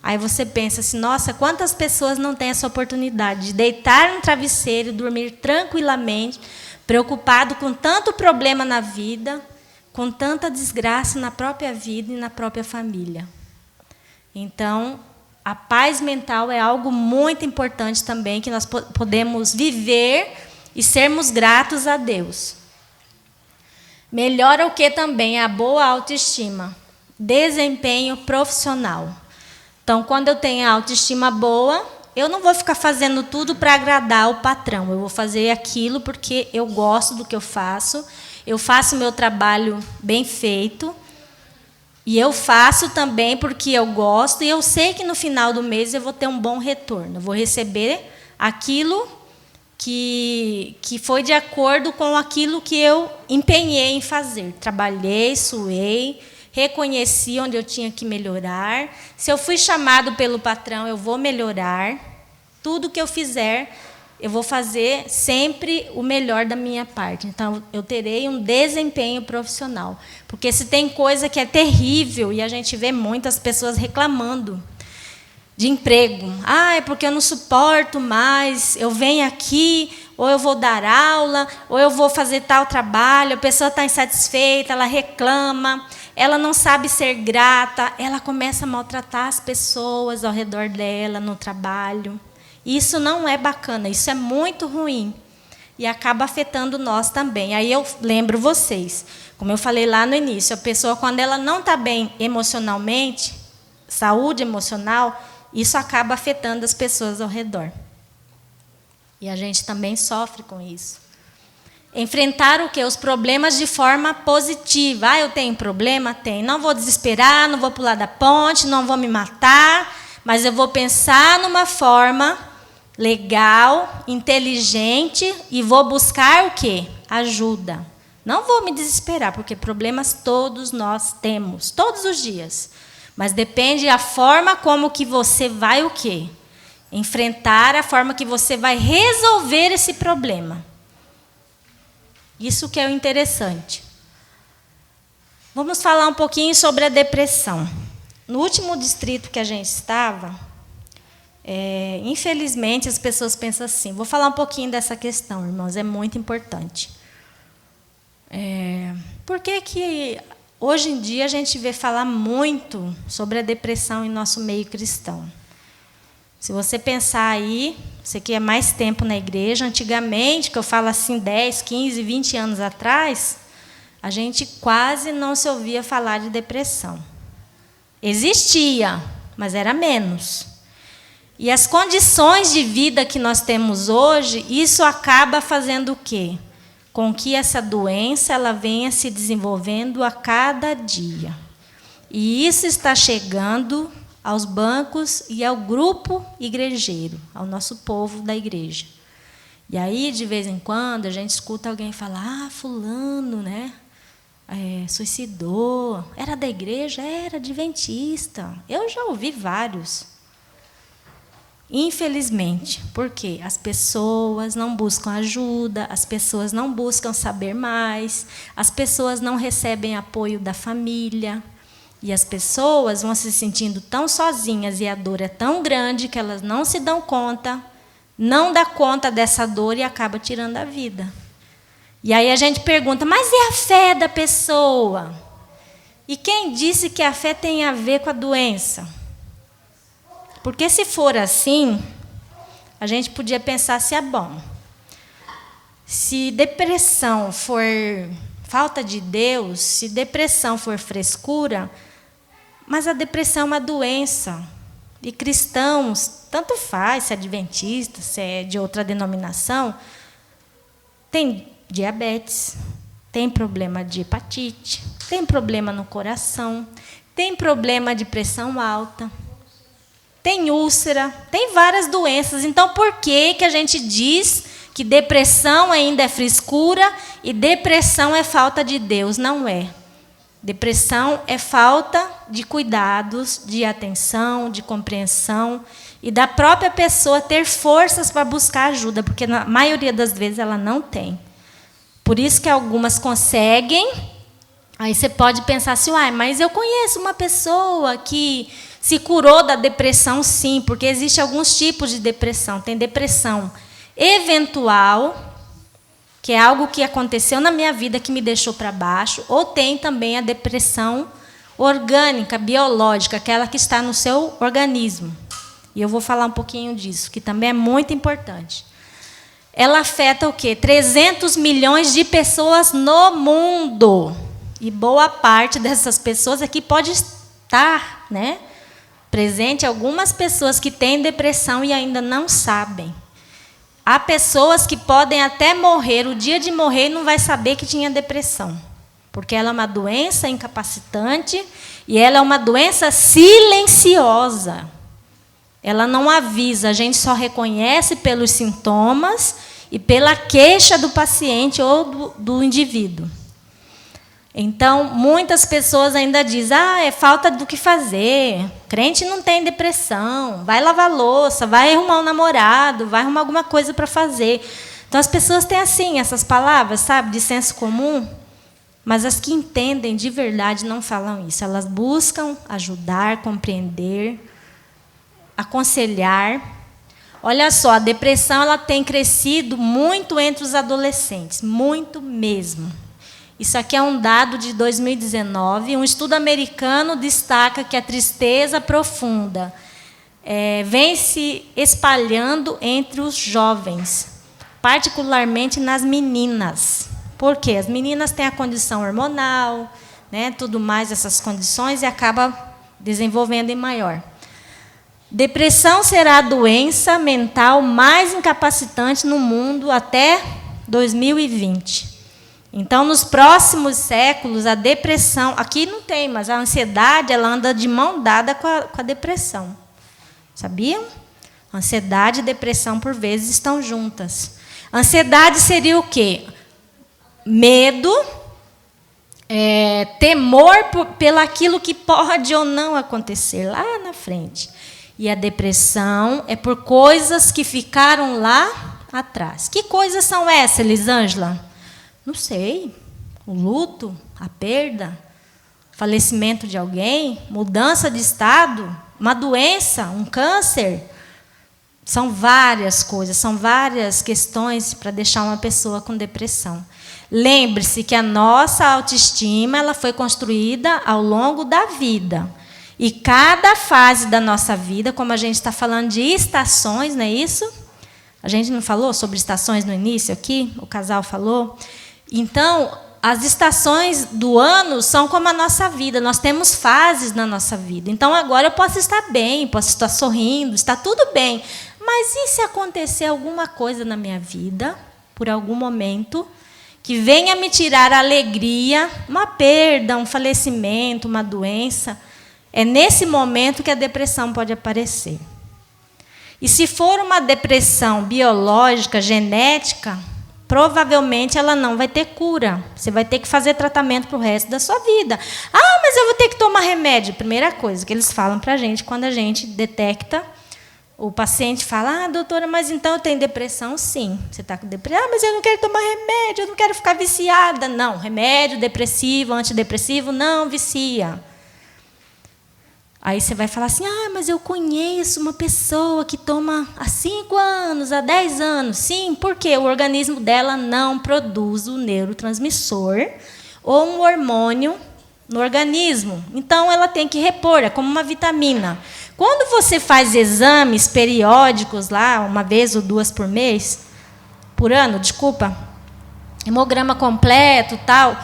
Aí você pensa assim, nossa, quantas pessoas não têm essa oportunidade de deitar no travesseiro e dormir tranquilamente, preocupado com tanto problema na vida, com tanta desgraça na própria vida e na própria família. Então, a paz mental é algo muito importante também, que nós podemos viver e sermos gratos a Deus. Melhora o que também? A boa autoestima. Desempenho profissional. Então, quando eu tenho a autoestima boa, eu não vou ficar fazendo tudo para agradar o patrão. Eu vou fazer aquilo porque eu gosto do que eu faço. Eu faço o meu trabalho bem feito. E eu faço também porque eu gosto. E eu sei que no final do mês eu vou ter um bom retorno. Eu vou receber aquilo que foi de acordo com aquilo que eu empenhei em fazer. Trabalhei, suei, reconheci onde eu tinha que melhorar. Se eu fui chamado pelo patrão, eu vou melhorar. Tudo que eu fizer, eu vou fazer sempre o melhor da minha parte. Então, eu terei um desempenho profissional. Porque se tem coisa que é terrível, e a gente vê muitas pessoas reclamando de emprego. É porque eu não suporto mais, eu venho aqui, ou eu vou dar aula, ou eu vou fazer tal trabalho, a pessoa está insatisfeita, ela reclama, ela não sabe ser grata, ela começa a maltratar as pessoas ao redor dela no trabalho. Isso não é bacana, isso é muito ruim. E acaba afetando nós também. Aí eu lembro vocês, como eu falei lá no início, a pessoa, quando ela não está bem emocionalmente, saúde emocional, isso acaba afetando as pessoas ao redor. E a gente também sofre com isso. Enfrentar o quê? Os problemas de forma positiva. Eu tenho problema? Tenho. Não vou desesperar, não vou pular da ponte, não vou me matar, mas eu vou pensar numa forma legal, inteligente e vou buscar o quê? Ajuda. Não vou me desesperar, porque problemas todos nós temos, todos os dias. Mas depende da forma como que você vai o quê? Enfrentar, a forma que você vai resolver esse problema. Isso que é o interessante. Vamos falar um pouquinho sobre a depressão. No último distrito que a gente estava, infelizmente as pessoas pensam assim. Vou falar um pouquinho dessa questão, irmãos, é muito importante. Por que hoje em dia a gente vê falar muito sobre a depressão em nosso meio cristão? Se você pensar aí, você que é mais tempo na igreja, antigamente, que eu falo assim 10, 15, 20 anos atrás, a gente quase não se ouvia falar de depressão. Existia, mas era menos. E as condições de vida que nós temos hoje, isso acaba fazendo o quê? Com que essa doença ela venha se desenvolvendo a cada dia. E isso está chegando aos bancos e ao grupo igrejeiro, ao nosso povo da igreja. E aí, de vez em quando, a gente escuta alguém falar, fulano, né? Suicidou. Era da igreja? Era adventista. Eu já ouvi vários. Infelizmente, porque as pessoas não buscam ajuda, as pessoas não buscam saber mais, as pessoas não recebem apoio da família, e as pessoas vão se sentindo tão sozinhas e a dor é tão grande que elas não se dão conta, não dá conta dessa dor e acaba tirando a vida. E aí a gente pergunta, mas e a fé da pessoa? E quem disse que a fé tem a ver com a doença? Porque se for assim, a gente podia pensar se é bom. Se depressão for falta de Deus, se depressão for frescura, mas a depressão é uma doença. E cristãos, tanto faz se é adventista, se é de outra denominação, tem diabetes, tem problema de hepatite, tem problema no coração, tem problema de pressão alta, tem úlcera, tem várias doenças. Então, por que a gente diz que depressão ainda é frescura e depressão é falta de Deus? Não é. Depressão é falta de cuidados, de atenção, de compreensão e da própria pessoa ter forças para buscar ajuda, porque na maioria das vezes ela não tem. Por isso que algumas conseguem. Aí você pode pensar assim, mas eu conheço uma pessoa que se curou da depressão, sim, porque existem alguns tipos de depressão. Tem depressão eventual, que é algo que aconteceu na minha vida que me deixou para baixo, ou tem também a depressão orgânica, biológica, aquela que está no seu organismo. E eu vou falar um pouquinho disso, que também é muito importante. Ela afeta o quê? 300 milhões de pessoas no mundo. E boa parte dessas pessoas aqui pode estar, né, presente algumas pessoas que têm depressão e ainda não sabem. Há pessoas que podem até morrer, o dia de morrer não vai saber que tinha depressão, porque ela é uma doença incapacitante e ela é uma doença silenciosa. Ela não avisa, a gente só reconhece pelos sintomas e pela queixa do paciente ou do indivíduo. Então, muitas pessoas ainda dizem, é falta do que fazer, crente não tem depressão, vai lavar louça, vai arrumar um namorado, vai arrumar alguma coisa para fazer. Então, as pessoas têm assim, essas palavras, sabe, de senso comum, mas as que entendem de verdade não falam isso. Elas buscam ajudar, compreender, aconselhar. Olha só, a depressão ela tem crescido muito entre os adolescentes, muito mesmo. Isso aqui é um dado de 2019. Um estudo americano destaca que a tristeza profunda vem se espalhando entre os jovens, particularmente nas meninas. Por quê? As meninas têm a condição hormonal, né, tudo mais, essas condições, e acaba desenvolvendo em maior. Depressão será a doença mental mais incapacitante no mundo até 2020. Então, nos próximos séculos, a depressão... Aqui não tem, mas a ansiedade ela anda de mão dada com a depressão. Sabiam? Ansiedade e depressão, por vezes, estão juntas. Ansiedade seria o quê? Medo, temor pelaquilo que pode ou não acontecer lá na frente. E a depressão é por coisas que ficaram lá atrás. Que coisas são essas, Elisângela? Não sei, o luto, a perda, falecimento de alguém, mudança de estado, uma doença, um câncer. São várias coisas, são várias questões para deixar uma pessoa com depressão. Lembre-se que a nossa autoestima ela foi construída ao longo da vida. E cada fase da nossa vida, como a gente está falando de estações, não é isso? A gente não falou sobre estações no início aqui? O casal falou. Então, as estações do ano são como a nossa vida, nós temos fases na nossa vida. Então, agora eu posso estar bem, posso estar sorrindo, está tudo bem. Mas e se acontecer alguma coisa na minha vida, por algum momento, que venha me tirar a alegria, uma perda, um falecimento, uma doença? É nesse momento que a depressão pode aparecer. E se for uma depressão biológica, genética, provavelmente ela não vai ter cura. Você vai ter que fazer tratamento para o resto da sua vida. Ah, mas eu vou ter que tomar remédio. Primeira coisa que eles falam para a gente quando a gente detecta, o paciente fala, doutora, mas então eu tenho depressão? Sim, você está com depressão. Ah, mas eu não quero tomar remédio, eu não quero ficar viciada. Não, remédio, depressivo, antidepressivo, não vicia. Aí você vai falar assim, mas eu conheço uma pessoa que toma há 5 anos, há 10 anos. Sim, porque o organismo dela não produz o neurotransmissor ou um hormônio no organismo. Então, ela tem que repor, é como uma vitamina. Quando você faz exames periódicos, lá, uma vez ou 2 por ano, hemograma completo, tal,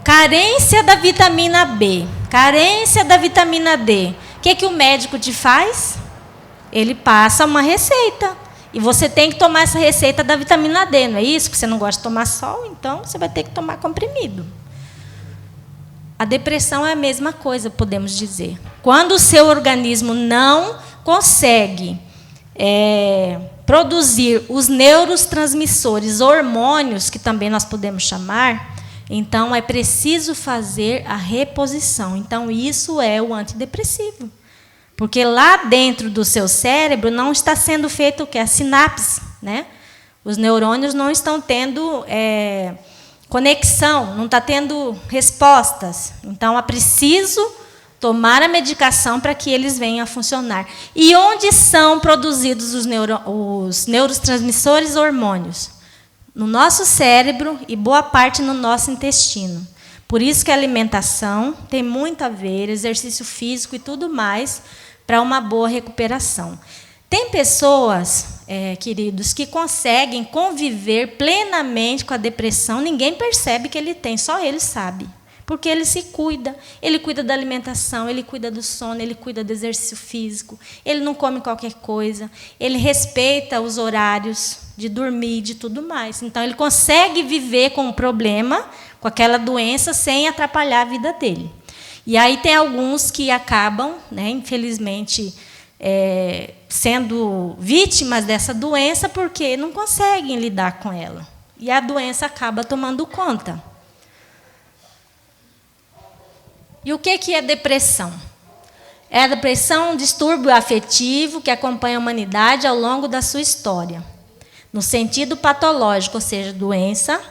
carência da vitamina B, carência da vitamina D. O que o médico te faz? Ele passa uma receita. E você tem que tomar essa receita da vitamina D, não é isso? Porque você não gosta de tomar sol, então você vai ter que tomar comprimido. A depressão é a mesma coisa, podemos dizer. Quando o seu organismo não consegue produzir os neurotransmissores, hormônios, que também nós podemos chamar, então é preciso fazer a reposição. Então, isso é o antidepressivo. Porque lá dentro do seu cérebro não está sendo feito o quê? A sinapse, né? Os neurônios não estão tendo conexão, não está tendo respostas. Então, é preciso tomar a medicação para que eles venham a funcionar. E onde são produzidos os neurotransmissores hormônios? No nosso cérebro e boa parte no nosso intestino. Por isso que a alimentação tem muito a ver, exercício físico e tudo mais, para uma boa recuperação. Tem pessoas, queridos, que conseguem conviver plenamente com a depressão, ninguém percebe que ele tem, só ele sabe. Porque ele se cuida, ele cuida da alimentação, ele cuida do sono, ele cuida do exercício físico, ele não come qualquer coisa, ele respeita os horários de dormir, de tudo mais. Então, ele consegue viver com o problema, com aquela doença, sem atrapalhar a vida dele. E aí tem alguns que acabam, infelizmente, sendo vítimas dessa doença porque não conseguem lidar com ela. E a doença acaba tomando conta. E o que é depressão? A depressão é um distúrbio afetivo que acompanha a humanidade ao longo da sua história. No sentido patológico, ou seja, doença,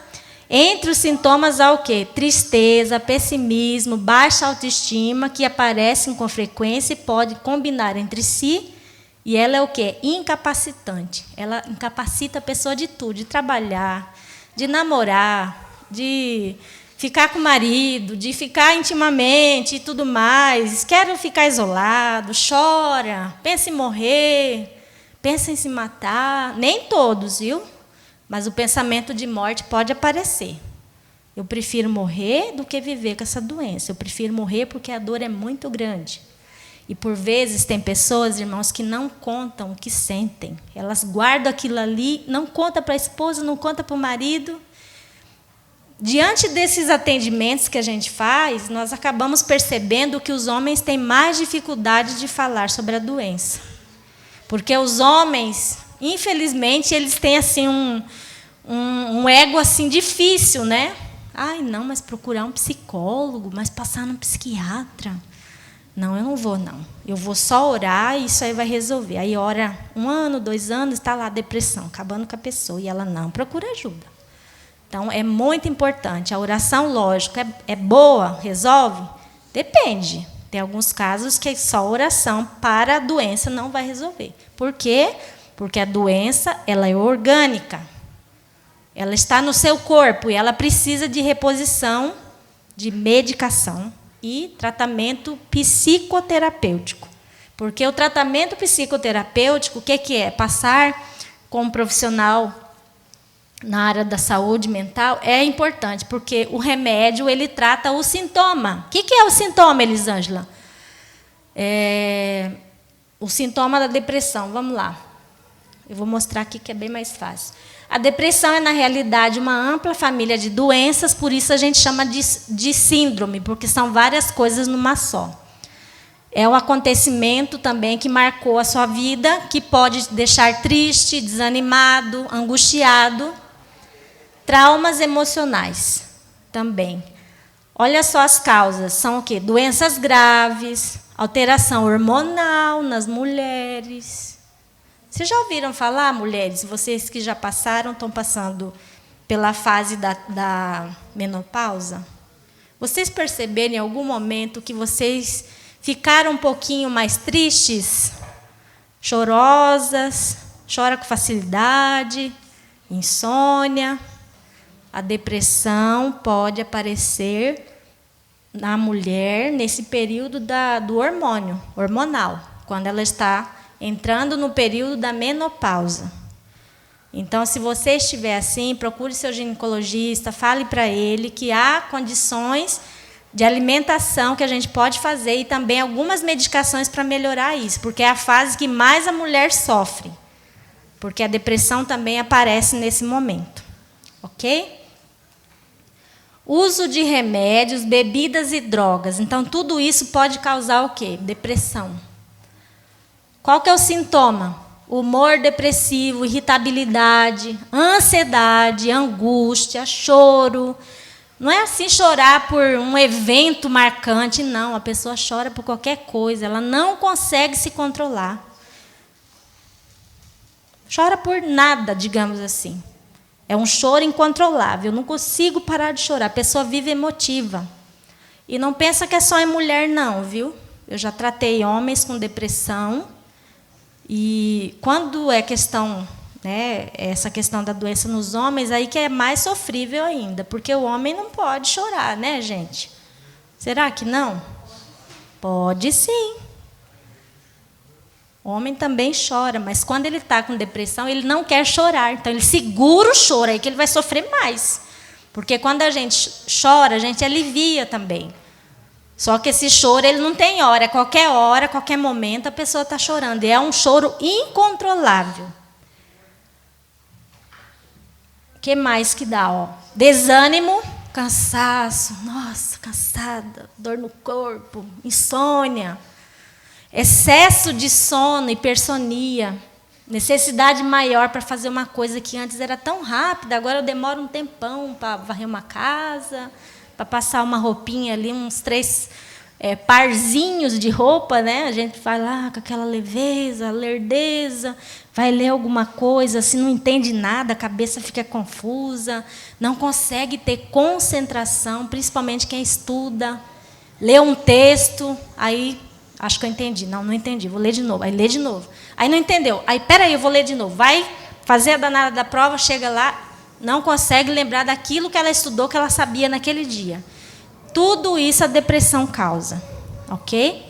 entre os sintomas há o quê? Tristeza, pessimismo, baixa autoestima, que aparecem com frequência e podem combinar entre si, e ela é o quê? Incapacitante. Ela incapacita a pessoa de tudo, de trabalhar, de namorar, de ficar com o marido, de ficar intimamente e tudo mais. Quer ficar isolado, chora, pensa em morrer, pensa em se matar. Nem todos, viu? Mas o pensamento de morte pode aparecer. Eu prefiro morrer do que viver com essa doença. Eu prefiro morrer porque a dor é muito grande. E, por vezes, tem pessoas, irmãos, que não contam o que sentem. Elas guardam aquilo ali, não contam para a esposa, não contam para o marido. Diante desses atendimentos que a gente faz, nós acabamos percebendo que os homens têm mais dificuldade de falar sobre a doença. Porque os homens, infelizmente, eles têm assim um ego assim difícil, né? Ai, não, mas procurar um psicólogo, mas passar num psiquiatra. Não, eu não vou, não. Eu vou só orar e isso aí vai resolver. Aí ora 1 ano, 2 anos, está lá a depressão, acabando com a pessoa. E ela não procura ajuda. Então, é muito importante. A oração, lógico, é boa, resolve? Depende. Tem alguns casos que só a oração para a doença não vai resolver. Por quê? Porque a doença ela é orgânica. Ela está no seu corpo e ela precisa de reposição, de medicação e tratamento psicoterapêutico. Porque o tratamento psicoterapêutico, o que é? Passar com um profissional na área da saúde mental é importante, porque o remédio ele trata o sintoma. O que é o sintoma, Elisângela? O sintoma da depressão. Vamos lá. Eu vou mostrar aqui que é bem mais fácil. A depressão é, na realidade, uma ampla família de doenças, por isso a gente chama de síndrome, porque são várias coisas numa só. É o acontecimento também que marcou a sua vida, que pode deixar triste, desanimado, angustiado. Traumas emocionais também. Olha só as causas. São o quê? Doenças graves, alteração hormonal nas mulheres. Vocês já ouviram falar, mulheres? Vocês que já passaram, estão passando pela fase da menopausa? Vocês perceberam em algum momento que vocês ficaram um pouquinho mais tristes? Chorosas, chora com facilidade, insônia. A depressão pode aparecer na mulher nesse período do hormonal, quando ela está entrando no período da menopausa. Então, se você estiver assim, procure seu ginecologista, fale para ele que há condições de alimentação que a gente pode fazer e também algumas medicações para melhorar isso, porque é a fase que mais a mulher sofre, porque a depressão também aparece nesse momento. Ok? Uso de remédios, bebidas e drogas. Então, tudo isso pode causar o quê? Depressão. Qual que é o sintoma? Humor depressivo, irritabilidade, ansiedade, angústia, choro. Não é assim chorar por um evento marcante, não. A pessoa chora por qualquer coisa, ela não consegue se controlar. Chora por nada, digamos assim. É um choro incontrolável, eu não consigo parar de chorar. A pessoa vive emotiva. E não pensa que é só em mulher, não, viu? Eu já tratei homens com depressão. E quando é questão, né, essa questão da doença nos homens, aí que é mais sofrível ainda, porque o homem não pode chorar, né, gente? Será que não? Pode sim. O homem também chora, mas quando ele está com depressão, ele não quer chorar. Então, ele segura o choro, aí que ele vai sofrer mais. Porque quando a gente chora, a gente alivia também. Só que esse choro ele não tem hora, qualquer momento, a pessoa está chorando. E é um choro incontrolável. O que mais que dá? Ó? Desânimo, cansaço, nossa, cansada, dor no corpo, insônia. Excesso de sono, hipersonia, necessidade maior para fazer uma coisa que antes era tão rápida, agora eu demoro um tempão para varrer uma casa, para passar uma roupinha ali, uns 3 parzinhos de roupa, né? A gente vai lá com aquela leveza, lerdeza, vai ler alguma coisa, se não entende nada, a cabeça fica confusa, não consegue ter concentração, principalmente quem estuda, lê um texto, aí... Acho que eu entendi. Não, não entendi. Vou ler de novo. Aí lê de novo. Aí não entendeu. Aí, peraí, eu vou ler de novo. Vai fazer a danada da prova, chega lá, não consegue lembrar daquilo que ela estudou, que ela sabia naquele dia. Tudo isso a depressão causa. Ok?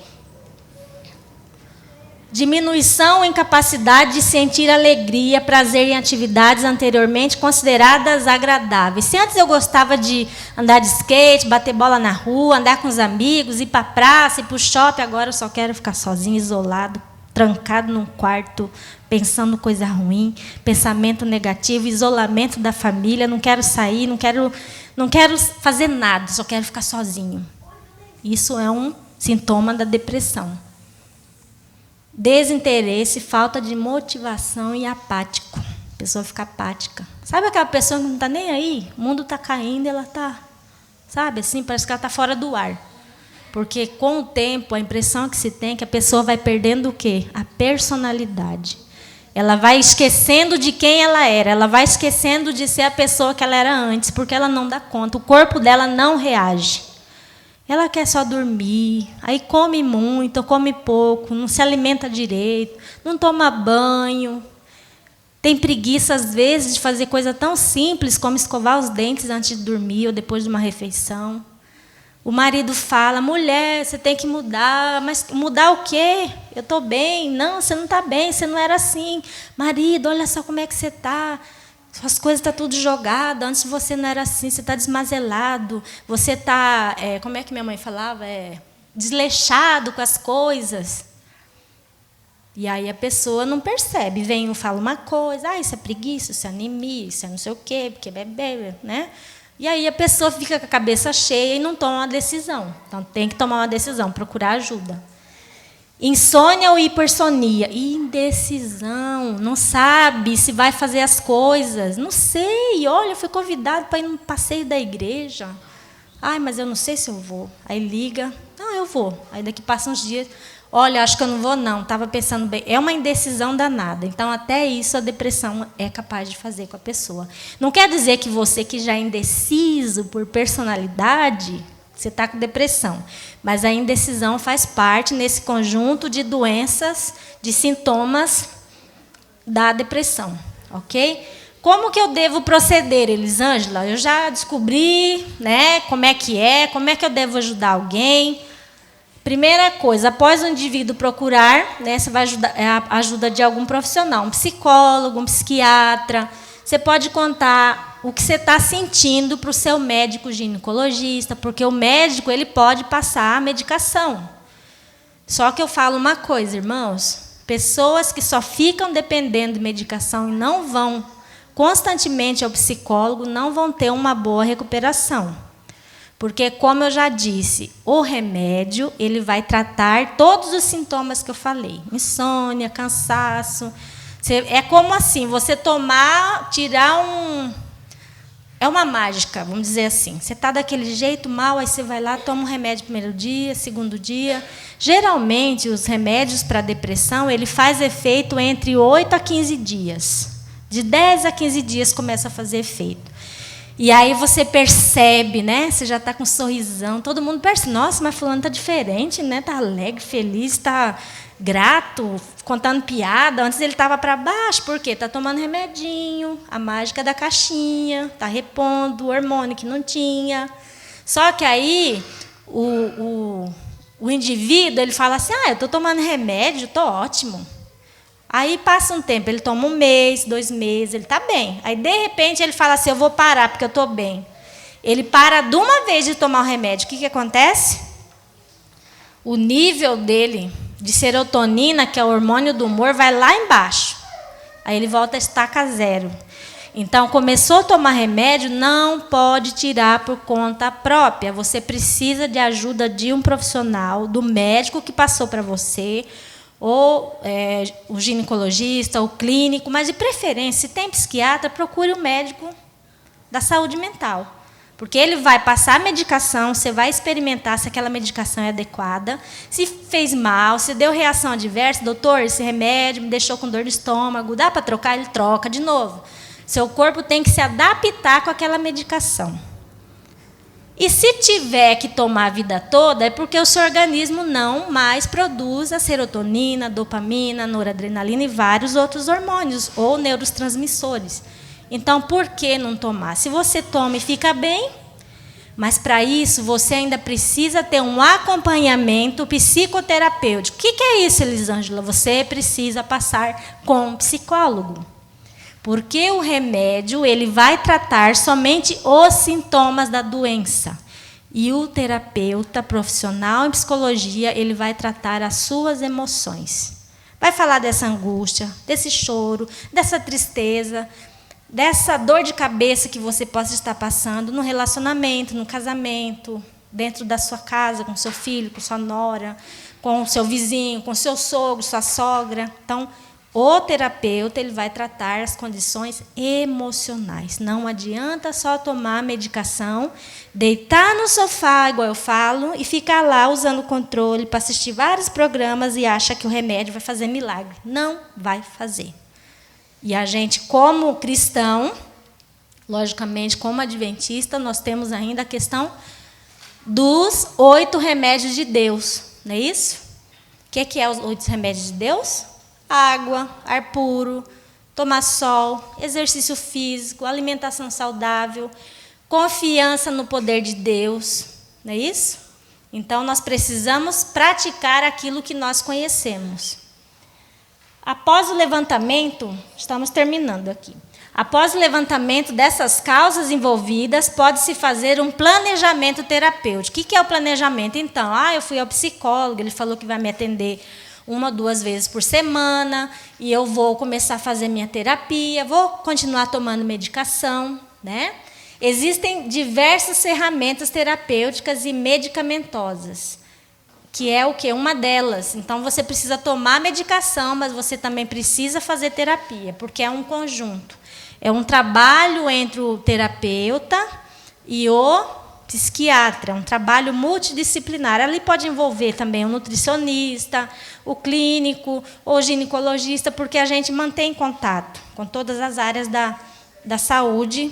Diminuição ou incapacidade de sentir alegria, prazer em atividades anteriormente consideradas agradáveis. Se antes eu gostava de andar de skate, bater bola na rua, andar com os amigos, ir para a praça, ir para o shopping, agora eu só quero ficar sozinho, isolado, trancado num quarto, pensando coisa ruim, pensamento negativo, isolamento da família, não quero sair, não quero fazer nada, só quero ficar sozinho. Isso é um sintoma da depressão. Desinteresse, falta de motivação e apático. A pessoa fica apática. Sabe aquela pessoa que não está nem aí? O mundo está caindo, ela está, sabe, assim, parece que ela está fora do ar. Porque com o tempo, a impressão que se tem é que a pessoa vai perdendo o quê? A personalidade. Ela vai esquecendo de quem ela era, ela vai esquecendo de ser a pessoa que ela era antes, porque ela não dá conta, o corpo dela não reage. Ela quer só dormir, aí come muito, come pouco, não se alimenta direito, não toma banho, tem preguiça, às vezes, de fazer coisa tão simples como escovar os dentes antes de dormir ou depois de uma refeição. O marido fala, mulher, você tem que mudar, mas mudar o quê? Eu estou bem. Não, você não está bem, você não era assim. Marido, olha só como é que você está. Suas coisas estão tudo jogadas, antes você não era assim, você está desmazelado, você está, como é que minha mãe falava? Desleixado com as coisas. E aí a pessoa não percebe, vem e fala uma coisa, isso é preguiça, isso é anemia, isso é não sei o quê, porque bebê, né? E aí a pessoa fica com a cabeça cheia e não toma uma decisão. Então tem que tomar uma decisão, procurar ajuda. Insônia ou hipersonia? Indecisão, não sabe se vai fazer as coisas. Não sei, olha, eu fui convidado para ir num passeio da igreja. Ai, mas eu não sei se eu vou. Aí liga, eu vou. Aí daqui passa uns dias, olha, acho que eu não vou não, estava pensando bem. É uma indecisão danada. Então, até isso a depressão é capaz de fazer com a pessoa. Não quer dizer que você que já é indeciso por personalidade, você está com depressão. Mas a indecisão faz parte nesse conjunto de doenças, de sintomas da depressão. Ok? Como que eu devo proceder, Elisângela? Eu já descobri, né, como é que eu devo ajudar alguém. Primeira coisa, após o indivíduo procurar, né, você vai ajudar, a ajuda de algum profissional, um psicólogo, um psiquiatra. Você pode contar o que você está sentindo para o seu médico ginecologista, porque o médico ele pode passar a medicação. Só que eu falo uma coisa, irmãos, pessoas que só ficam dependendo de medicação e não vão constantemente ao psicólogo não vão ter uma boa recuperação. Porque, como eu já disse, o remédio ele vai tratar todos os sintomas que eu falei. Insônia, cansaço. É como assim, você tirar um... É uma mágica, vamos dizer assim. Você está daquele jeito mal, aí você vai lá, toma um remédio primeiro dia, segundo dia. Geralmente, os remédios para depressão, ele faz efeito entre 8 a 15 dias. De 10 a 15 dias começa a fazer efeito. E aí você percebe, né? Você já está com um sorrisão, todo mundo percebe. Nossa, mas fulano está diferente, né? Está alegre, feliz, está grato, contando piada. Antes ele estava para baixo, por quê? Está tomando remedinho, a mágica da caixinha, está repondo o hormônio que não tinha. Só que aí o indivíduo ele fala assim, eu estou tomando remédio, estou ótimo. Aí passa um tempo, ele toma 1 mês, 2 meses, ele está bem. Aí, de repente, ele fala assim, eu vou parar, porque eu estou bem. Ele para de uma vez de tomar o remédio. O que acontece? O nível dele de serotonina, que é o hormônio do humor, vai lá embaixo. Aí ele volta a estaca zero. Então, começou a tomar remédio, não pode tirar por conta própria. Você precisa de ajuda de um profissional, do médico que passou para você, ou o ginecologista, o clínico, mas, de preferência, se tem psiquiatra, procure o médico da saúde mental. Porque ele vai passar a medicação, você vai experimentar se aquela medicação é adequada, se fez mal, se deu reação adversa, doutor, esse remédio me deixou com dor no estômago, dá para trocar? Ele troca de novo. Seu corpo tem que se adaptar com aquela medicação. E se tiver que tomar a vida toda, é porque o seu organismo não mais produz a serotonina, dopamina, noradrenalina e vários outros hormônios ou neurotransmissores. Então, por que não tomar? Se você toma e fica bem, mas para isso você ainda precisa ter um acompanhamento psicoterapêutico. O que é isso, Elisângela? Você precisa passar com um psicólogo. Porque o remédio ele vai tratar somente os sintomas da doença. E o terapeuta profissional em psicologia, ele vai tratar as suas emoções. Vai falar dessa angústia, desse choro, dessa tristeza, dessa dor de cabeça que você possa estar passando no relacionamento, no casamento, dentro da sua casa, com seu filho, com sua nora, com o seu vizinho, com seu sogro, sua sogra. Então, o terapeuta ele vai tratar as condições emocionais. Não adianta só tomar medicação, deitar no sofá, igual eu falo, e ficar lá usando o controle para assistir vários programas e acha que o remédio vai fazer milagre. Não vai fazer. E a gente, como cristão, logicamente, como adventista, nós temos ainda a questão dos 8 remédios de Deus. Não é isso? O que é os 8 remédios de Deus? Água, ar puro, tomar sol, exercício físico, alimentação saudável, confiança no poder de Deus. Não é isso? Então, nós precisamos praticar aquilo que nós conhecemos. Após o levantamento, estamos terminando aqui. Após o levantamento dessas causas envolvidas, pode-se fazer um planejamento terapêutico. O que é o planejamento? Então, eu fui ao psicólogo, ele falou que vai me atender 1 ou 2 vezes por semana, e eu vou começar a fazer minha terapia, vou continuar tomando medicação, né? Existem diversas ferramentas terapêuticas e medicamentosas, que é o quê? Uma delas. Então, você precisa tomar medicação, mas você também precisa fazer terapia, porque é um conjunto. É um trabalho entre o terapeuta e o psiquiatra, um trabalho multidisciplinar. Ali pode envolver também o nutricionista, o clínico, o ginecologista, porque a gente mantém contato com todas as áreas da saúde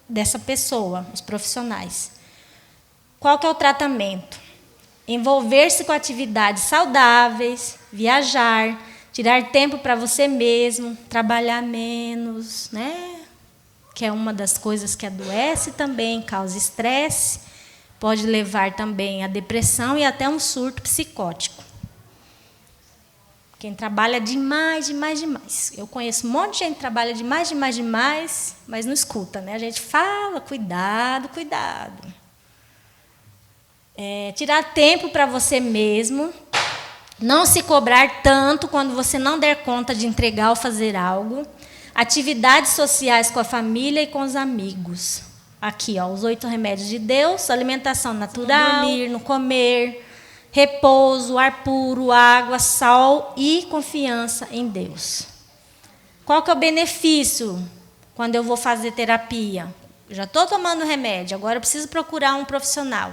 dessa pessoa, os profissionais. Qual que é o tratamento? Envolver-se com atividades saudáveis, viajar, tirar tempo para você mesmo, trabalhar menos, né? Que é uma das coisas que adoece também, causa estresse, pode levar também à depressão e até um surto psicótico. Quem trabalha demais. Eu conheço um monte de gente que trabalha demais, mas não escuta, né? A gente fala, cuidado. Tirar tempo para você mesmo, não se cobrar tanto quando você não der conta de entregar ou fazer algo, atividades sociais com a família e com os amigos. Aqui, os 8 remédios de Deus: alimentação natural, dormir, não comer, repouso, ar puro, água, sol e confiança em Deus. Qual que é o benefício quando eu vou fazer terapia? Eu já estou tomando remédio, agora eu preciso procurar um profissional.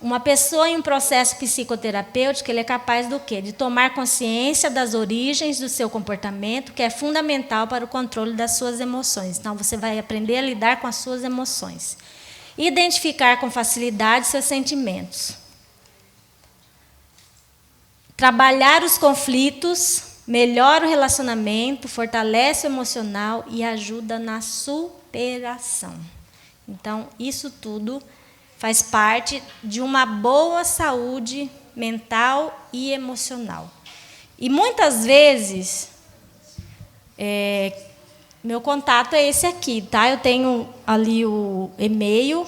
Uma pessoa em um processo psicoterapêutico, ele é capaz do quê? De tomar consciência das origens do seu comportamento, que é fundamental para o controle das suas emoções. Então, você vai aprender a lidar com as suas emoções. Identificar com facilidade seus sentimentos. Trabalhar os conflitos, melhora o relacionamento, fortalece o emocional e ajuda na superação. Então, isso tudo faz parte de uma boa saúde mental e emocional. E muitas vezes, meu contato é esse aqui, tá? Eu tenho ali o e-mail,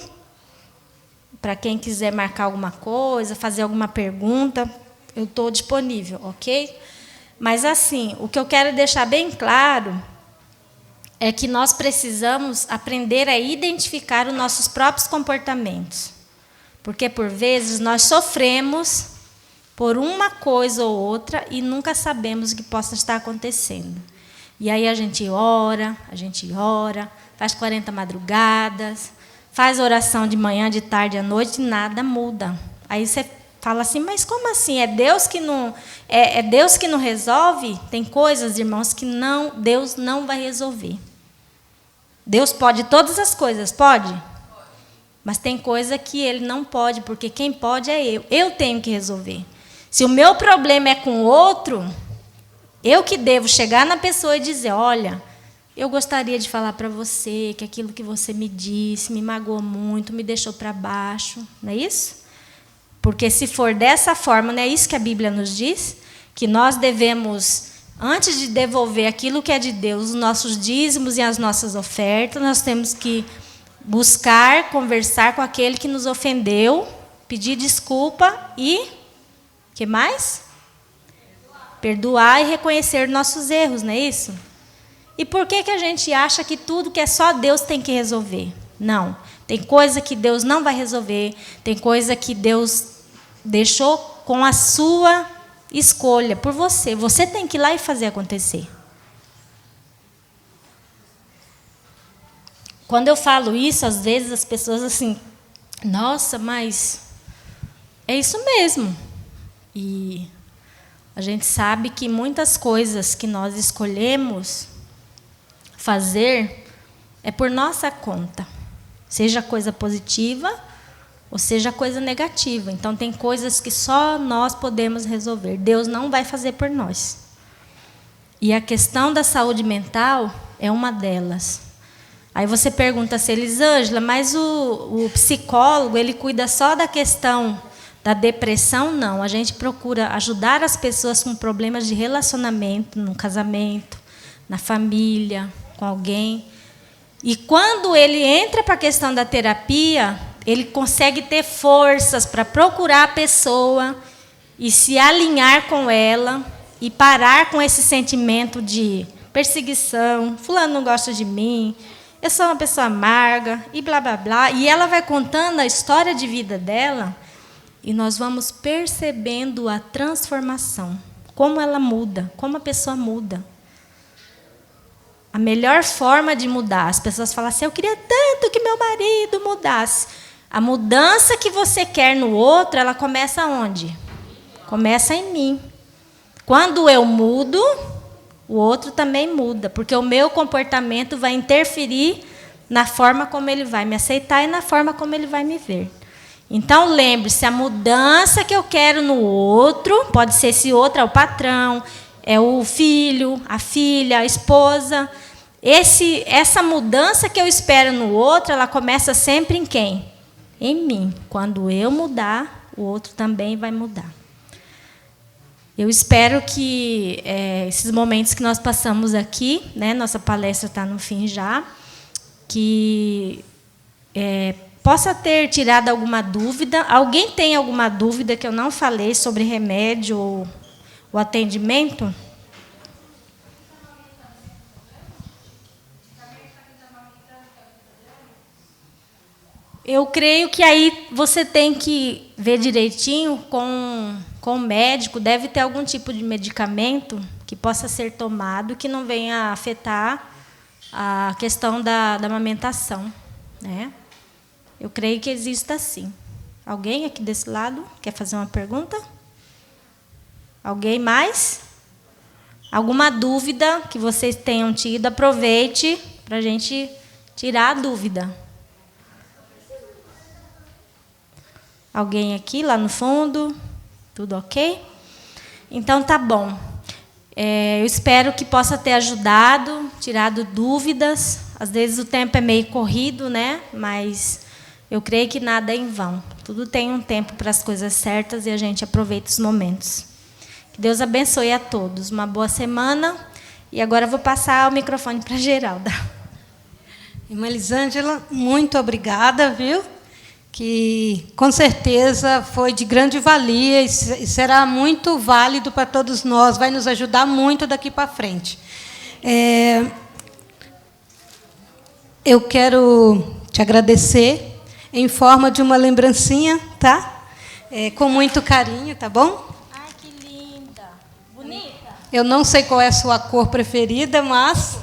para quem quiser marcar alguma coisa, fazer alguma pergunta, eu estou disponível, ok? Mas, assim, o que eu quero deixar bem claro é que nós precisamos aprender a identificar os nossos próprios comportamentos. Porque, por vezes, nós sofremos por uma coisa ou outra e nunca sabemos o que possa estar acontecendo. E aí a gente ora, faz 40 madrugadas, faz oração de manhã, de tarde, à noite, e nada muda. Aí você fala assim, mas como assim? É Deus que não resolve? Tem coisas, irmãos, que Deus não vai resolver. Deus pode todas as coisas, pode? Mas tem coisa que Ele não pode, porque quem pode é eu. Eu tenho que resolver. Se o meu problema é com o outro, eu que devo chegar na pessoa e dizer, olha, eu gostaria de falar para você que aquilo que você me disse me magoou muito, me deixou para baixo. Não é isso? Porque se for dessa forma, não é isso que a Bíblia nos diz? Que nós devemos, antes de devolver aquilo que é de Deus, os nossos dízimos e as nossas ofertas, nós temos que buscar, conversar com aquele que nos ofendeu, pedir desculpa e, que mais? Perdoar e reconhecer nossos erros, não é isso? E por que a gente acha que tudo que é só Deus tem que resolver? Não. Tem coisa que Deus não vai resolver, tem coisa que Deus deixou com a sua escolha, por você. Você tem que ir lá e fazer acontecer. Quando eu falo isso, às vezes as pessoas assim, nossa, mas é isso mesmo. E a gente sabe que muitas coisas que nós escolhemos fazer é por nossa conta. Seja coisa positiva ou seja coisa negativa. Então, tem coisas que só nós podemos resolver. Deus não vai fazer por nós. E a questão da saúde mental é uma delas. Aí você pergunta assim, Elisângela, mas o psicólogo, ele cuida só da questão da depressão? Não, a gente procura ajudar as pessoas com problemas de relacionamento, no casamento, na família, com alguém. E quando ele entra para a questão da terapia, ele consegue ter forças para procurar a pessoa e se alinhar com ela e parar com esse sentimento de perseguição, fulano não gosta de mim, eu sou uma pessoa amarga, e blá, blá, blá. E ela vai contando a história de vida dela e nós vamos percebendo a transformação, como ela muda, como a pessoa muda. A melhor forma de mudar, as pessoas falam assim, eu queria tanto que meu marido mudasse. A mudança que você quer no outro, ela começa onde? Começa em mim. Quando eu mudo, o outro também muda, porque o meu comportamento vai interferir na forma como ele vai me aceitar e na forma como ele vai me ver. Então, lembre-se, a mudança que eu quero no outro, pode ser esse outro é o patrão, é o filho, a filha, a esposa. Essa mudança que eu espero no outro, ela começa sempre em quem? Em mim. Quando eu mudar, o outro também vai mudar. Eu espero que esses momentos que nós passamos aqui, né, nossa palestra está no fim já, que possa ter tirado alguma dúvida. Alguém tem alguma dúvida que eu não falei sobre remédio ou o atendimento? Eu creio que aí você tem que ver direitinho com o médico, deve ter algum tipo de medicamento que possa ser tomado que não venha afetar a questão da amamentação, né? Eu creio que exista sim. Alguém aqui desse lado quer fazer uma pergunta? Alguém mais? Alguma dúvida que vocês tenham tido? Aproveite para a gente tirar a dúvida. Alguém aqui, lá no fundo? Tudo ok? Então, tá bom. Eu espero que possa ter ajudado, tirado dúvidas. Às vezes o tempo é meio corrido, né? Mas eu creio que nada é em vão. Tudo tem um tempo para as coisas certas e a gente aproveita os momentos. Que Deus abençoe a todos. Uma boa semana. E agora eu vou passar o microfone para a Geralda. Irmã Elisângela, muito obrigada, viu? Que com certeza foi de grande valia e será muito válido para todos nós, vai nos ajudar muito daqui para frente. Eu quero te agradecer em forma de uma lembrancinha, tá? Com muito carinho, tá bom? Ai, que linda! Bonita! Eu não sei qual é a sua cor preferida, mas...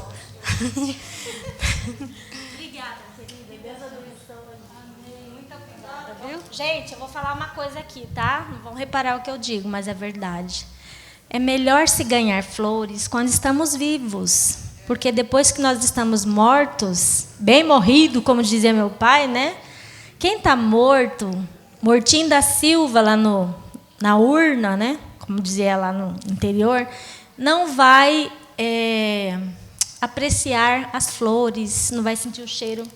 Gente, eu vou falar uma coisa aqui, tá? Não vão reparar o que eu digo, mas é verdade. É melhor se ganhar flores quando estamos vivos, porque depois que nós estamos mortos, bem morrido, como dizia meu pai, né? Quem está morto, mortinho da Silva lá na urna, né? Como dizia lá no interior, não vai apreciar as flores, não vai sentir o cheiro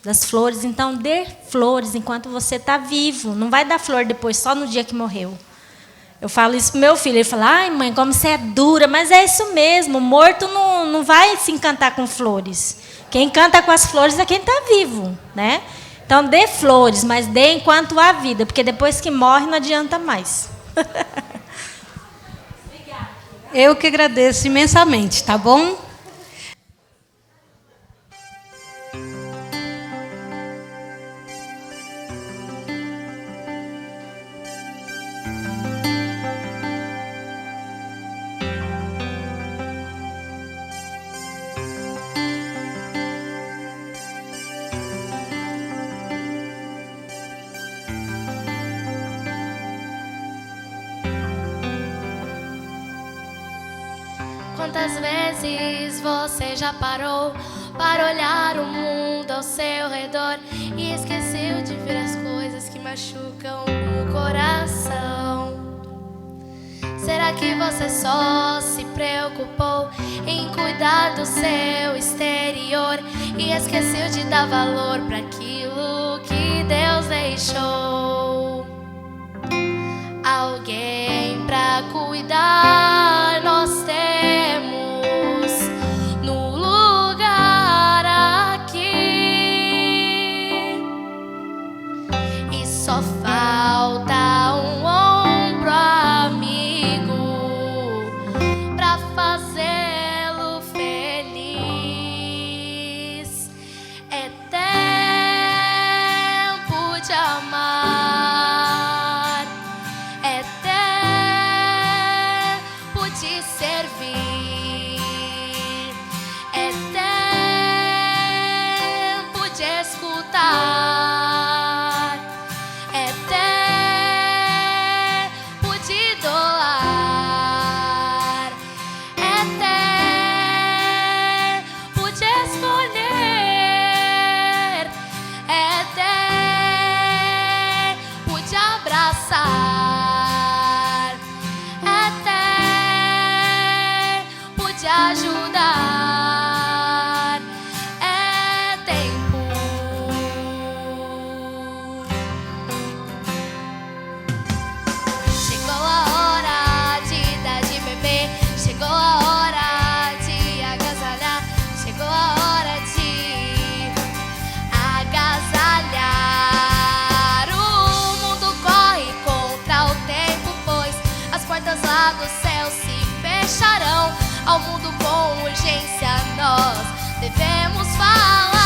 das flores. Então, dê flores enquanto você está vivo. Não vai dar flor depois, só no dia que morreu. Eu falo isso para o meu filho. Ele fala, ai, mãe, como você é dura. Mas é isso mesmo. Morto não vai se encantar com flores. Quem canta com as flores é quem está vivo, né? Então, dê flores, mas dê enquanto há vida. Porque depois que morre, não adianta mais. Eu que agradeço imensamente, tá bom? Quantas vezes você já parou para olhar o mundo ao seu redor e esqueceu de ver as coisas que machucam o coração? Será que você só se preocupou em cuidar do seu exterior e esqueceu de dar valor para aquilo que Deus deixou? Alguém para cuidar nós temos no lugar. servir. É tempo de escutar. É tempo de doar. É tempo de escolher. É tempo de abraçar. É tempo de ajudar. É tempo. Chegou a hora de dar de beber. Chegou a hora de agasalhar. Chegou a hora de agasalhar. O mundo corre contra o tempo, pois as portas lá do céu se fecharão. Ao mundo com urgência nós devemos falar.